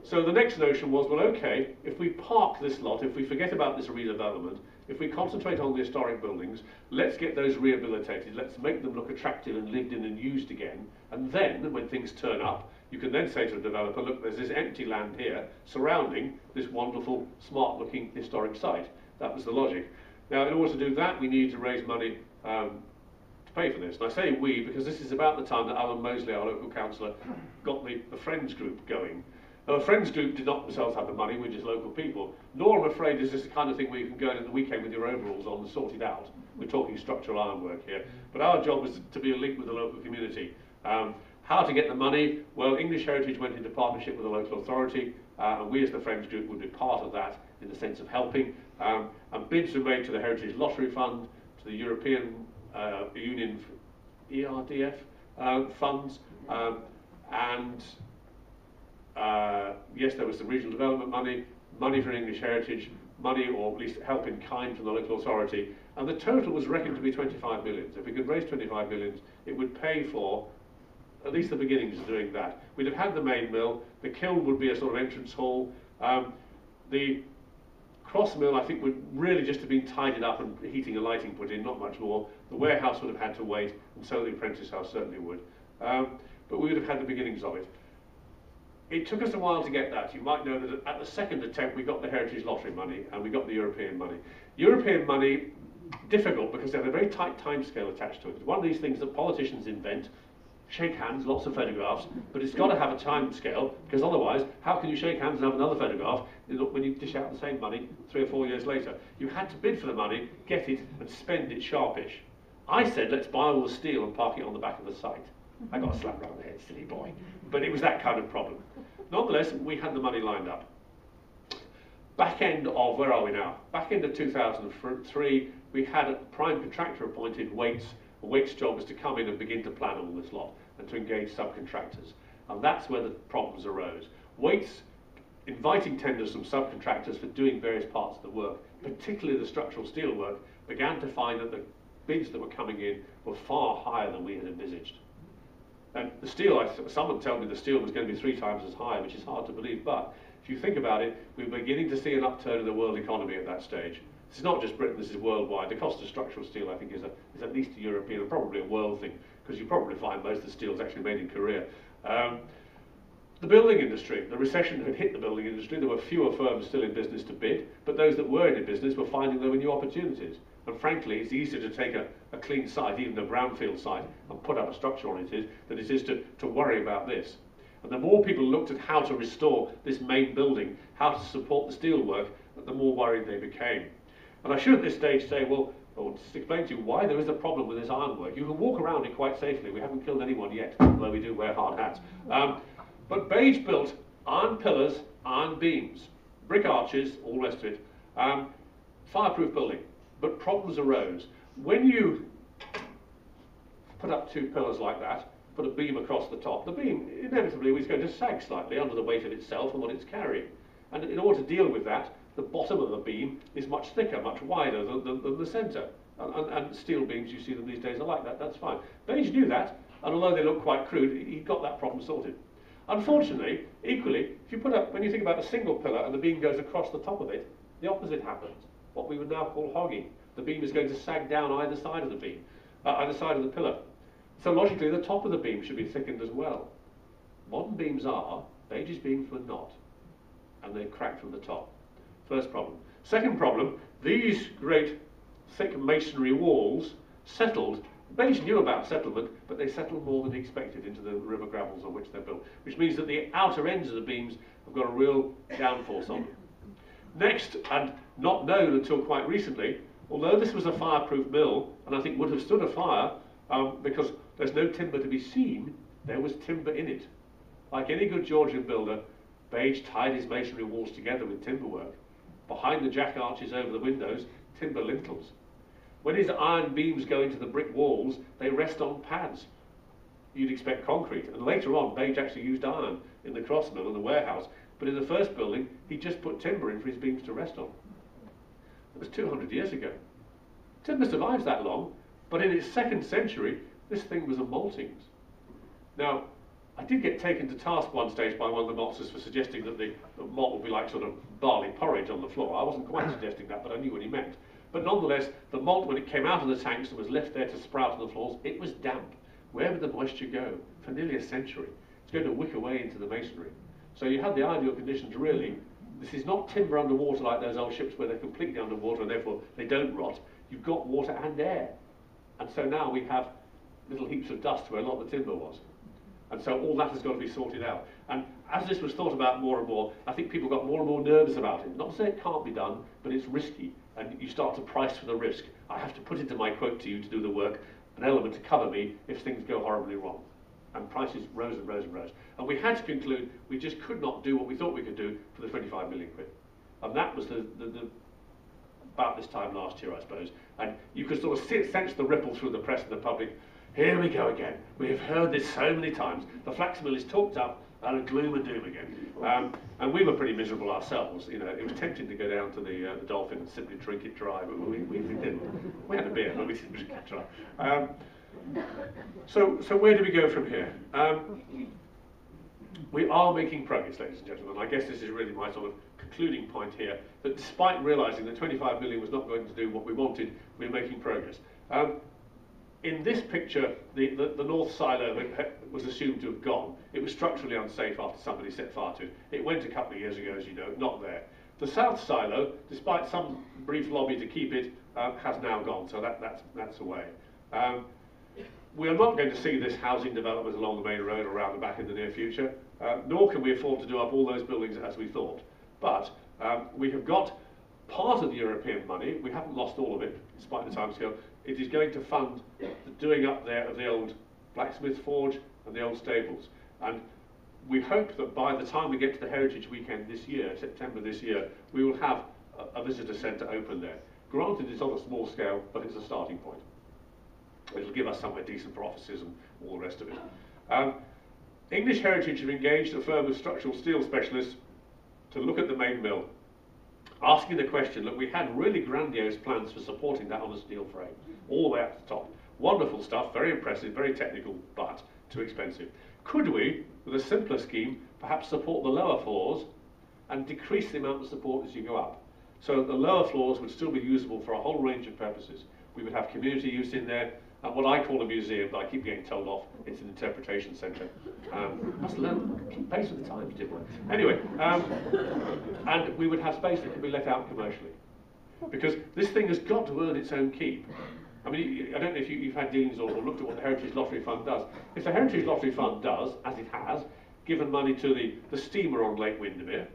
So the next notion was, well, okay, if we park this lot, if we forget about this redevelopment, if we concentrate on the historic buildings, let's get those rehabilitated, let's make them look attractive and lived in and used again, and then, when things turn up, you can then say to a developer, look, there's this empty land here surrounding this wonderful, smart-looking historic site. That was the logic. Now, in order to do that, we needed to raise money to pay for this. And I say we because this is about the time that Alan Mosley, our local councillor, got the Friends group going. Now, the Friends group did not themselves have the money, we're just local people. Nor, I'm afraid, is this the kind of thing where you can go in at the weekend with your overalls on and sort it out. We're talking structural ironwork here. But our job was to be a link with the local community. How to get the money? Well, English Heritage went into partnership with the local authority, and we as the Friends group would be part of that in the sense of helping. And bids were made to the Heritage Lottery Fund, to the European Union ERDF funds, and yes, there was the regional development money for English Heritage, money or at least help in kind from the local authority, and the total was reckoned to be 25 million. So if we could raise 25 million, it would pay for at least the beginnings of doing that. We'd have had the main mill, the kiln would be a sort of entrance hall, the cross mill I think would really just have been tidied up and heating and lighting put in, not much more. The warehouse would have had to wait, and so the apprentice house certainly would. But we would have had the beginnings of it. It took us a while to get that. You might know that at the second attempt we got the Heritage Lottery money and we got the European money. European money, difficult because they have a very tight timescale attached to it. It's one of these things that politicians invent, shake hands, lots of photographs, but it's got to have a time scale, because otherwise, how can you shake hands and have another photograph when you dish out the same money 3 or 4 years later? You had to bid for the money, get it, and spend it sharpish. I said, let's buy all the steel and park it on the back of the site. I got a slap round the head, silly boy. But it was that kind of problem. Nonetheless, we had the money lined up. Back end of, where are we now? Back end of 2003, we had a prime contractor appointed, Waits. Waits' job was to come in and begin to plan all this lot and to engage subcontractors. And that's where the problems arose. Waits, inviting tenders from subcontractors for doing various parts of the work, particularly the structural steel work, began to find that the bids that were coming in were far higher than we had envisaged. And the steel, someone told me the steel was going to be 3 times as high, which is hard to believe, but if you think about it, we were beginning to see an upturn in the world economy at that stage. This is not just Britain, this is worldwide. The cost of structural steel, I think, is at least a European and probably a world thing, because you probably find most of the steel is actually made in Korea. The building industry, the recession had hit the building industry. There were fewer firms still in business to bid, but those that were in business were finding there were new opportunities. And frankly, it's easier to take a clean site, even a brownfield site, and put up a structure on it than it is to worry about this. And the more people looked at how to restore this main building, how to support the steel work, the more worried they became. And I should at this stage say, well, I'll just explain to you why there is a problem with this ironwork. You can walk around it quite safely. We haven't killed anyone yet, although we do wear hard hats. But Beige built iron pillars, iron beams, brick arches, all the rest of it, fireproof building. But problems arose. When you put up 2 pillars like that, put a beam across the top, the beam inevitably is going to sag slightly under the weight of itself and what it's carrying. And in order to deal with that, the bottom of the beam is much thicker, much wider than the centre. And steel beams, you see them these days, are like that, that's fine. Beige knew that, and although they look quite crude, he got that problem sorted. Unfortunately, equally, if you put up, when you think about a single pillar and the beam goes across the top of it, the opposite happens, what we would now call hogging. The beam is going to sag down either side of the beam, either side of the pillar. So logically, the top of the beam should be thickened as well. Modern beams are, Beige's beams were not, and they cracked from the top. First problem. Second problem, these great thick masonry walls settled Beige knew about settlement, but they settled more than expected into the river gravels on which they're built, which means that the outer ends of the beams have got a real downforce on them. Next, and not known until quite recently, although this was a fireproof mill, and I think would have stood a fire, because there's no timber to be seen, there was timber in it. Like any good Georgian builder, Beige tied his masonry walls together with timber work. Behind the jack arches over the windows, timber lintels. When his iron beams go into the brick walls, they rest on pads. You'd expect concrete, and later on, Beige actually used iron in the cross mill and the warehouse, but in the first building, he just put timber in for his beams to rest on. It was 200 years ago. Timber survives that long, but in its 2nd century, this thing was a Maltings. Now, I did get taken to task one stage by one of the maltsters for suggesting that the malt would be like sort of barley porridge on the floor. I wasn't quite suggesting that, but I knew what he meant. But nonetheless, the malt, when it came out of the tanks and was left there to sprout on the floors, it was damp. Where would the moisture go? For nearly a century. It's going to wick away into the masonry. So you had the ideal conditions, really. This is not timber underwater like those old ships where they're completely underwater and therefore they don't rot. You've got water and air. And so now we have little heaps of dust where a lot of the timber was. And so all that has got to be sorted out. And as this was thought about more and more, I think people got more and more nervous about it. Not to say it can't be done, but it's risky. And you start to price for the risk. I have to put into my quote to you to do the work, an element to cover me if things go horribly wrong. And prices rose and rose and rose. And we had to conclude we just could not do what we thought we could do for the 25 million quid. And that was about this time last year, I suppose. And you could sort of sense the ripple through the press and the public. Here we go again. We have heard this so many times. The flax mill is talked up and gloom and doom again. And we were pretty miserable ourselves. You know, it was tempting to go down to the Dolphin and simply drink it dry, but we didn't. We had a beer, but we didn't drink it dry. So where do we go from here? We are making progress, ladies and gentlemen. I guess this is really my sort of concluding point here, that despite realising that 25 million was not going to do what we wanted, we're making progress. In this picture, the north silo was assumed to have gone. It was structurally unsafe after somebody set fire to it. It went a couple of years ago, as you know, not there. The south silo, despite some brief lobby to keep it, has now gone, so that's away. We are not going to see this housing development along the main road or around the back in the near future, nor can we afford to do up all those buildings as we thought. But we have got part of the European money. We haven't lost all of it, despite the timescale. It is going to fund the doing up there of the old blacksmith forge and the old stables. And we hope that by the time we get to the Heritage Weekend this year, September this year, we will have a visitor centre open there. Granted, it's on a small scale, but it's a starting point. It'll give us somewhere decent for offices and all the rest of it. English Heritage have engaged a firm of structural steel specialists to look at the main mill, asking the question, look, we had really grandiose plans for supporting that on a steel frame, all the way up to the top. Wonderful stuff, very impressive, very technical, but too expensive. Could we, with a simpler scheme, perhaps support the lower floors and decrease the amount of support as you go up? So that the lower floors would still be usable for a whole range of purposes. We would have community use in there, and what I call a museum, but I keep getting told off, it's an interpretation centre. Must learn, keep pace with the times, didn't I? Anyway, and we would have space that could be let out commercially. Because this thing has got to earn its own keep. I mean, I don't know if you've had dealings or looked at what the Heritage Lottery Fund does. If the Heritage Lottery Fund does, as it has, given money to the steamer on Lake Windermere,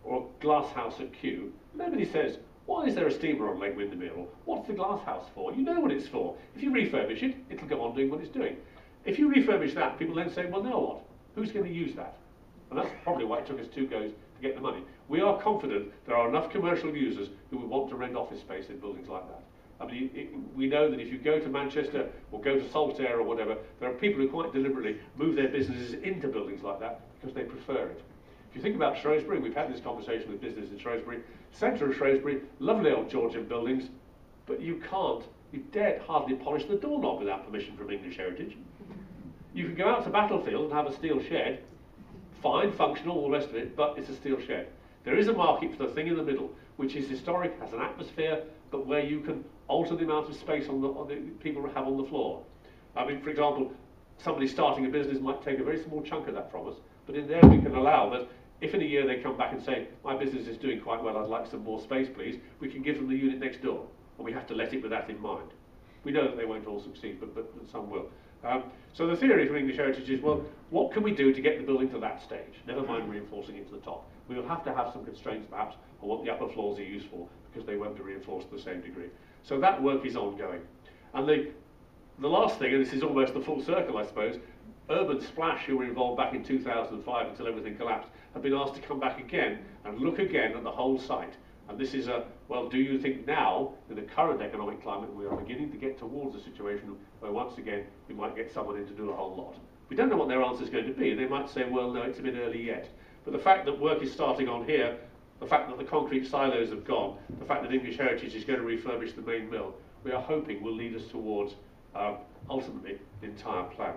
or Glasshouse at Kew, nobody says, why is there a steamer on Lake Windermere? Or what's the glass house for? You know what it's for. If you refurbish it, it'll go on doing what it's doing. If you refurbish that, people then say, well, now what? Who's going to use that? And that's probably why it took us 2 goes to get the money. We are confident there are enough commercial users who would want to rent office space in buildings like that. I mean, we know that if you go to Manchester or go to Saltaire or whatever, there are people who quite deliberately move their businesses into buildings like that because they prefer it. If you think about Shrewsbury, we've had this conversation with business in Shrewsbury, centre of Shrewsbury, lovely old Georgian buildings, but you dare hardly polish the doorknob without permission from English Heritage. You can go out to Battlefield and have a steel shed, fine, functional, all the rest of it, but it's a steel shed. There is a market for the thing in the middle, which is historic, has an atmosphere, but where you can alter the amount of space on the people have on the floor. I mean, for example, somebody starting a business might take a very small chunk of that from us, but in there we can allow that if in a year they come back and say, my business is doing quite well, I'd like some more space, please, we can give them the unit next door, and we have to let it with that in mind. We know that they won't all succeed, but some will. So the theory for English heritage is, well, what can we do to get the building to that stage? Never mind reinforcing it to the top. We will have to have some constraints perhaps on what the upper floors are used for, because they won't be reinforced to the same degree. So that work is ongoing. And the last thing, and this is almost the full circle I suppose, Urban Splash, who were involved back in 2005 until everything collapsed, have been asked to come back again and look again at the whole site. And this is well, do you think now, in the current economic climate, we are beginning to get towards a situation where once again we might get someone in to do a whole lot? We don't know what their answer is going to be. They might say, well, no, it's a bit early yet. But the fact that work is starting on here, the fact that the concrete silos have gone, the fact that English Heritage is going to refurbish the main mill, we are hoping will lead us towards, ultimately, the entire plan.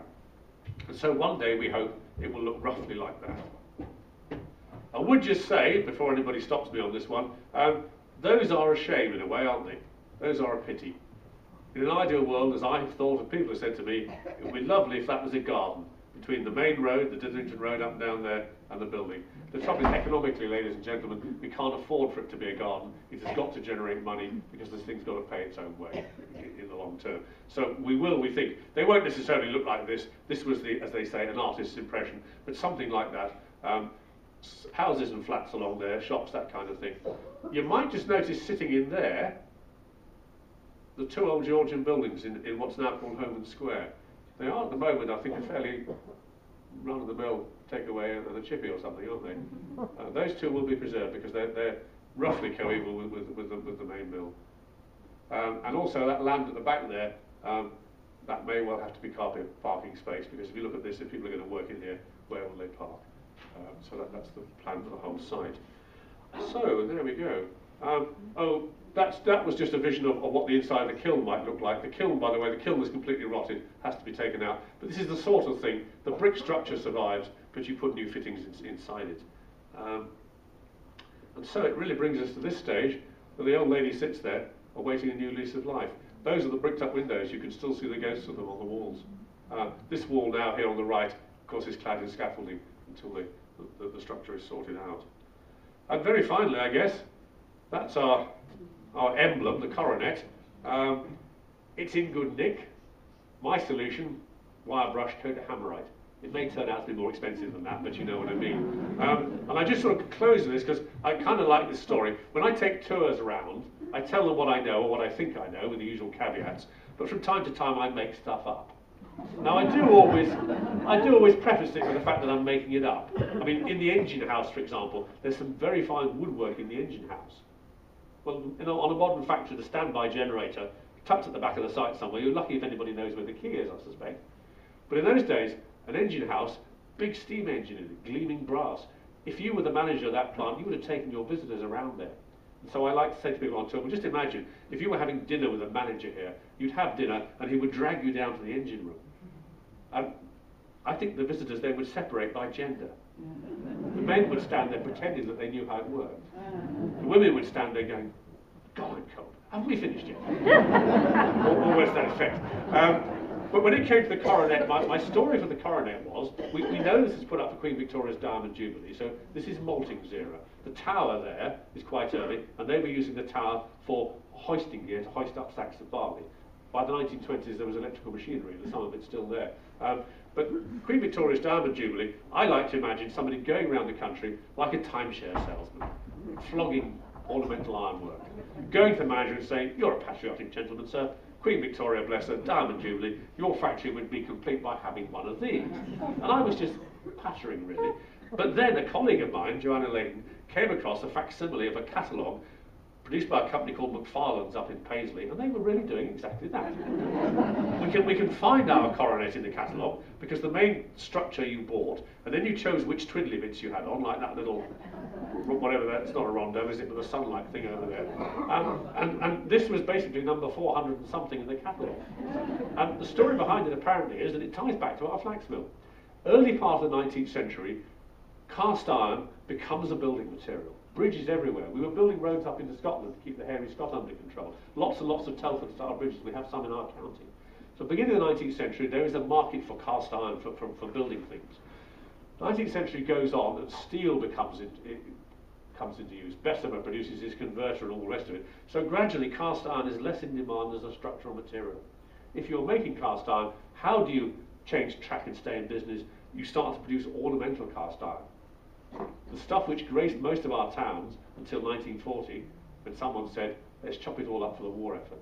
And so one day we hope it will look roughly like that. I would just say, before anybody stops me on this one, those are a shame in a way, aren't they? Those are a pity. In an ideal world, as I've thought and people have said to me, it would be lovely if that was a garden between the main road, the Diddington Road up and down there, and the building. The trouble is, economically, ladies and gentlemen, we can't afford for it to be a garden. It has got to generate money because this thing's got to pay its own way in the long term. So we think. They won't necessarily look like this. This was, as they say, an artist's impression, but something like that. Houses and flats along there, shops, that kind of thing. You might just notice sitting in there, the two old Georgian buildings in what's now called Holman Square. They are at the moment, I think, a fairly run-of-the-mill takeaway and a chippy or something, aren't they? Those two will be preserved because they're roughly coeval with the main mill. And also that land at the back there, that may well have to be parking space, because if you look at this, if people are going to work in here, where will they park? So that's the plan for the whole site. So there we go. That was just a vision of what the inside of the kiln might look like. The kiln, by the way, the kiln is completely rotted, has to be taken out. But this is the sort of thing, the brick structure survives, but you put new fittings inside it. And so it really brings us to this stage, where the old lady sits there, awaiting a new lease of life. Those are the bricked up windows. You can still see the ghosts of them on the walls. This wall now here on the right, of course, is clad in scaffolding until the structure is sorted out. And very finally, I guess, that's our emblem, the coronet. It's in good nick. My solution, wire brush coat of hammerite. It may turn out to be more expensive than that, but you know what I mean. And I just sort of close with this because I kind of like this story. When I take tours around, I tell them what I know or what I think I know with the usual caveats, but from time to time I make stuff up. Now I do always preface it with the fact that I'm making it up. I mean, in the engine house, for example, there's some very fine woodwork in the engine house. Well, you know, on a modern factory, the standby generator, tucked at the back of the site somewhere, you're lucky if anybody knows where the key is, I suspect. But in those days, an engine house, big steam engine in it, gleaming brass. If you were the manager of that plant, you would have taken your visitors around there. And so I like to say to people on tour, well, just imagine, if you were having dinner with a manager here, you'd have dinner and he would drag you down to the engine room. I think the visitors there would separate by gender. The men would stand there pretending that they knew how it worked. The women would stand there going, God, I'm cold. Haven't we finished yet? Almost that effect. But when it came to the coronet, my story for the coronet was, we know this is put up for Queen Victoria's Diamond Jubilee, so this is Maltings era. The tower there is quite early, and they were using the tower for hoisting gear to hoist up sacks of barley. By the 1920s, there was electrical machinery, and some of it's still there. But Queen Victoria's Diamond Jubilee, I like to imagine somebody going around the country like a timeshare salesman, flogging ornamental ironwork, going to the manager and saying, you're a patriotic gentleman, sir. Queen Victoria, bless her, Diamond Jubilee, your factory would be complete by having one of these. And I was just pattering, really. But then a colleague of mine, Joanna Layton, came across a facsimile of a catalogue produced by a company called McFarlane's up in Paisley, and they were really doing exactly that. We can find our coronet in the catalogue, because the main structure you bought, and then you chose which twiddly bits you had on, like that little, whatever that, it's not a rondo, is it, with a sunlight thing over there. And this was basically number 400 and something in the catalogue. And the story behind it apparently is that it ties back to our flax mill. Early part of the 19th century, cast iron becomes a building material. Bridges everywhere. We were building roads up into Scotland to keep the hairy Scot under control. Lots and lots of Telford-style bridges. We have some in our county. So beginning of the 19th century, there is a market for cast iron for building things. 19th century goes on, and steel comes into use. Bessemer produces his converter and all the rest of it. So gradually, cast iron is less in demand as a structural material. if you're making cast iron, how do you change track and stay in business? You start to produce ornamental cast iron. The stuff which graced most of our towns until 1940, when someone said, let's chop it all up for the war effort.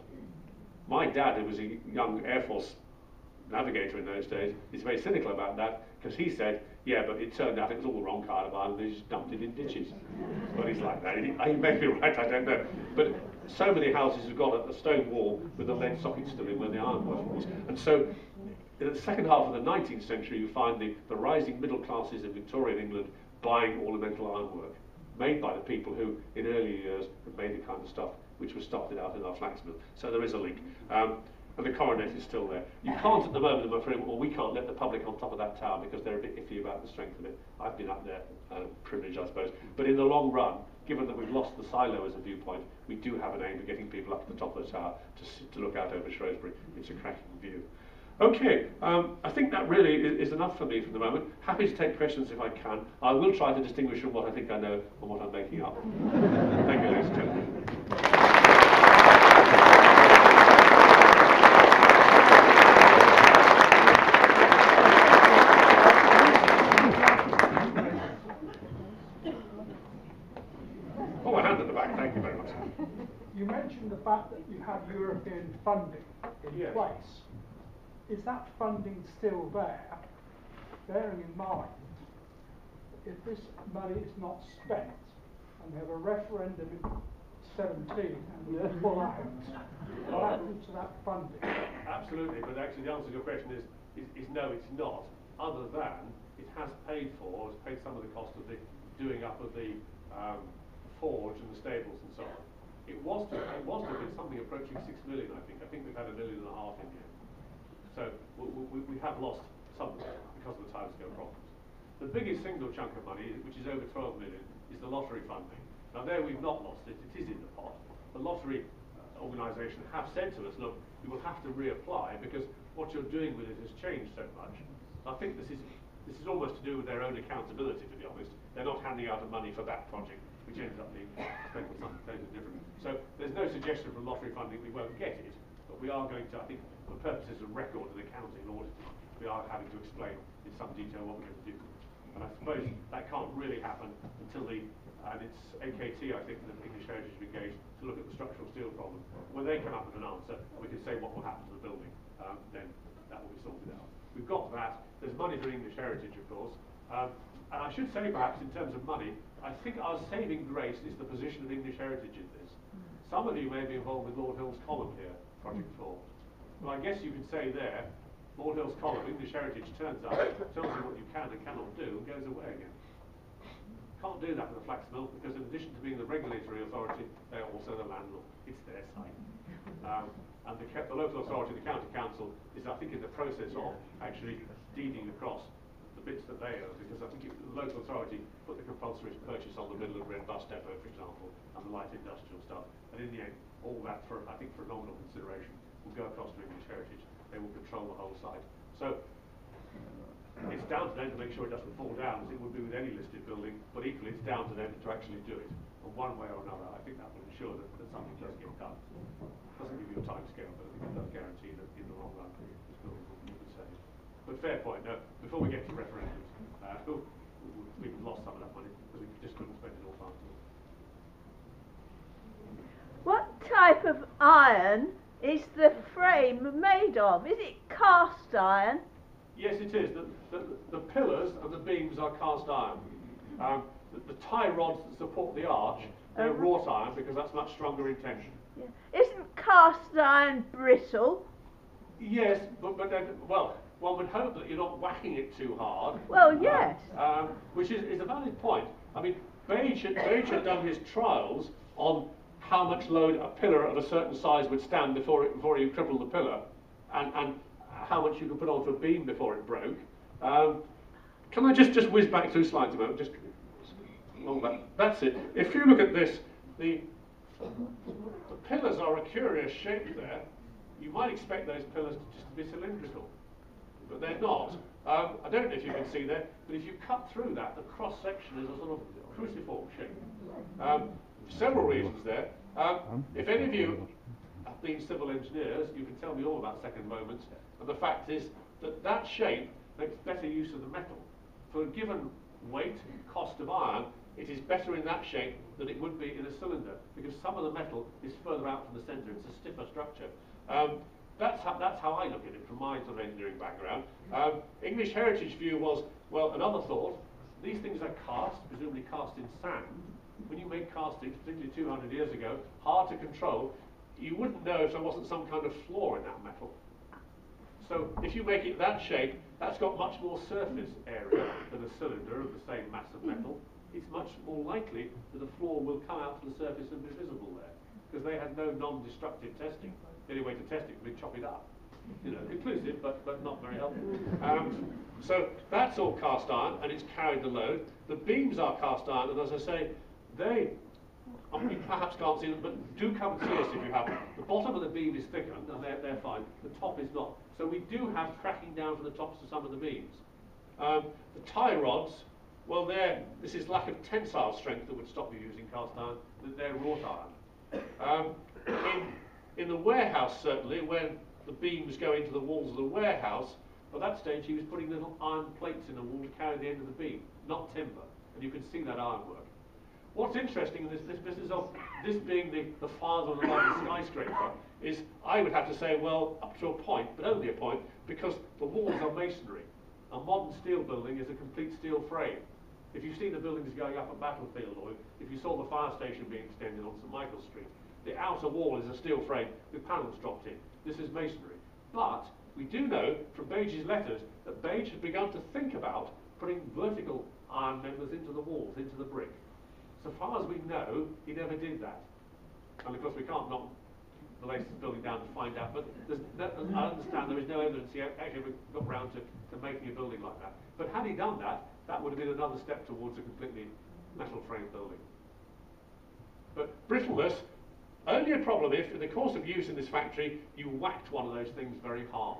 My dad, who was a young Air Force navigator in those days, is very cynical about that, because he said, yeah, but it turned out it was all the wrong kind of iron, and they just dumped it in ditches. Well, he's like that. He may be right, I don't know. But so many houses have got a stone wall with a lead socket still in where the iron was. And so, in the second half of the 19th century, you find the rising middle classes in Victorian England buying ornamental ironwork, made by the people who, in earlier years, had made the kind of stuff which was started out in our flax mill. So there is a link. And the coronet is still there. You can't at the moment, I'm afraid, or we can't let the public on top of that tower because they're a bit iffy about the strength of it. I've been up there, privileged I suppose. But in the long run, given that we've lost the silo as a viewpoint, we do have an aim of getting people up to the top of the tower to look out over Shrewsbury. It's a cracking view. Okay, I think that really is enough for me for the moment. Happy to take questions if I can. I will try to distinguish from what I think I know and what I'm making up. Thank you, ladies and gentlemen. Oh, a hand at the back, thank you very much. You mentioned the fact that you have European funding in place. Is that funding still there, bearing in mind if this money is not spent and we have a referendum in 17 and we pull out, what happens to that funding? Absolutely, but actually the answer to your question is no, it's not, other than it has paid some of the cost of the doing up of the forge and the stables and so on. It was to have been something approaching 6 million, I think. I think we've had 1.5 million in here. So we have lost some because of the timescale problems. The biggest single chunk of money, which is over 12 million, is the lottery funding. Now there we've not lost it, it is in the pot. The lottery organisation have said to us, look, you will have to reapply because what you're doing with it has changed so much. I think this is almost to do with their own accountability, to be honest. They're not handing out the money for that project, which ends up being spent on something totally different. So there's no suggestion from lottery funding we won't get it, but we are going to, I think, for purposes of record and accounting and auditing, we are having to explain in some detail what we're going to do. And I suppose that can't really happen until and it's AKT, I think, that English Heritage have engaged to look at the structural steel problem. When they come up with an answer, we can say what will happen to the building, then that will be sorted out. We've got that. There's money for English Heritage, of course. And I should say, perhaps, in terms of money, I think our saving grace is the position of English Heritage in this. Some of you may be involved with Lord Hill's column here, Project 4. Well, I guess you could say there, Lord Hill's column, English Heritage turns up, tells you what you can and cannot do, and goes away again. Can't do that with the Flaxmill, because in addition to being the regulatory authority, they're also the landlord. It's their site. And the local authority, the county council, is, I think, in the process of actually deeding across the bits that they own, because I think the local authority put the compulsory purchase on the Middle of Red Bus Depot, for example, and the light industrial stuff. And in the end, all that, I think, for nominal consideration, will go across to English Heritage. They will control the whole site. So it's down to them to make sure it doesn't fall down, as it would be with any listed building, but equally it's down to them to actually do it. And one way or another, I think that will ensure that something does get done. It doesn't give you a time scale, but I think it does guarantee that in the long run, this building will be saved. But fair point, no, before we get to referendums, we've lost some of that money, because we just couldn't spend it all fast enough. What type of iron is the frame made of? Is it cast iron? Yes, it is. The pillars and the beams are cast iron. The tie rods that support the arch, they're wrought iron because that's much stronger in tension. Yeah. Isn't cast iron brittle? Yes, but then, well, one would hope that you're not whacking it too hard. Well, yes. Which is a valid point. I mean, Page had done his trials on how much load a pillar of a certain size would stand before you cripple the pillar, and how much you could put onto a beam before it broke. Can I just whiz back through slides a moment? Just that's it. If you look at this, the pillars are a curious shape there. You might expect those pillars just to be cylindrical, but they're not. I don't know if you can see there, but if you cut through that, the cross section is a sort of cruciform shape. Several reasons there. If any of you being civil engineers, you can tell me all about second moments, and the fact is that that shape makes better use of the metal. For a given weight, cost of iron, it is better in that shape than it would be in a cylinder, because some of the metal is further out from the centre, it's a stiffer structure. That's how I look at it from my sort of engineering background. English heritage view was, well, another thought, these things are cast, presumably cast in sand. When you make castings, particularly 200 years ago, hard to control, you wouldn't know if there wasn't some kind of flaw in that metal. So if you make it that shape, that's got much more surface area than a cylinder of the same mass of metal. It's much more likely that a flaw will come out to the surface and be visible there, because they had no non-destructive testing. The only way to test it would be chop it up. You know, conclusive, but not very helpful. So that's all cast iron, and it's carried the load. The beams are cast iron, and as I say, you perhaps can't see them, but do come and see us if you have. The bottom of the beam is thickened, and they're fine. The top is not. So we do have cracking down from the tops of some of the beams. The tie rods, well, this is lack of tensile strength that would stop you using cast iron. They're wrought iron. In the warehouse, certainly, when the beams go into the walls of the warehouse, at that stage he was putting little iron plates in the wall to carry the end of the beam, not timber. And you can see that ironwork. What's interesting in this business of this being the father of the modern skyscraper is, I would have to say, well, up to a point, but only a point, because the walls are masonry. A modern steel building is a complete steel frame. If you've seen the buildings going up at Battlefield, or if you saw the fire station being extended on St Michael's Street, the outer wall is a steel frame with panels dropped in. This is masonry. But we do know from Bage's letters that Bage had begun to think about putting vertical iron members into the walls, into the brick. So far as we know, he never did that. And of course we can't knock the latest building down to find out, but I understand there is no evidence he actually got round to making a building like that. But had he done that, that would have been another step towards a completely metal frame building. But brittleness, only a problem if, in the course of use in this factory, you whacked one of those things very hard.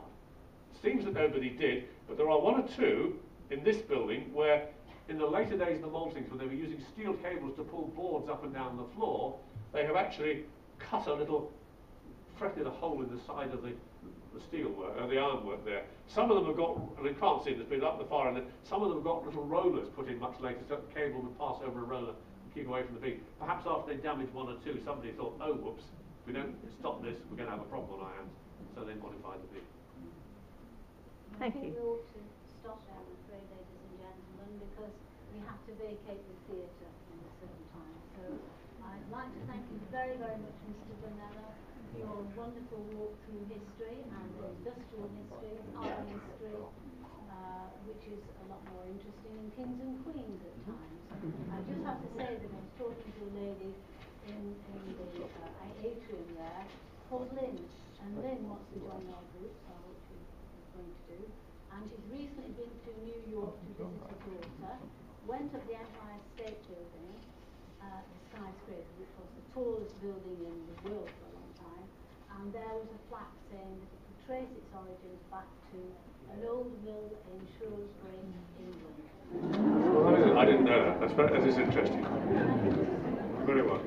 Seems that nobody did, but there are one or two in this building where, in the later days of the Maltings, when they were using steel cables to pull boards up and down the floor, they have actually cut a little, fretted a hole in the side of the steel work, the ironwork there. Some of them have got, and you can't see this, but up the far end, some of them have got little rollers put in much later, so the cable would pass over a roller and keep away from the beam. Perhaps after they damaged one or two, somebody thought, oh, whoops, if we don't stop this, we're going to have a problem on our hands. So they modified the beam. Thank you. We ought to stop there, I'm afraid, ladies and gentlemen, because we have to vacate the theatre in a certain time. So I'd like to thank you very, very much, Mr. Bonella, for your wonderful walk through history and industrial history, art history, which is a lot more interesting than kings and queens at times. I just have to say that I was talking to a lady in the atrium there called Lynn, and Lynn wants to join our group, so I hope she's going to do. And she's recently been to New York to visit her daughter, went up the Empire State Building, the skyscraper, which was the tallest building in the world for a long time, and there was a plaque saying that it could trace its origins back to an old mill in Shrewsbury, England. Well, I didn't know that. That is interesting. Very well.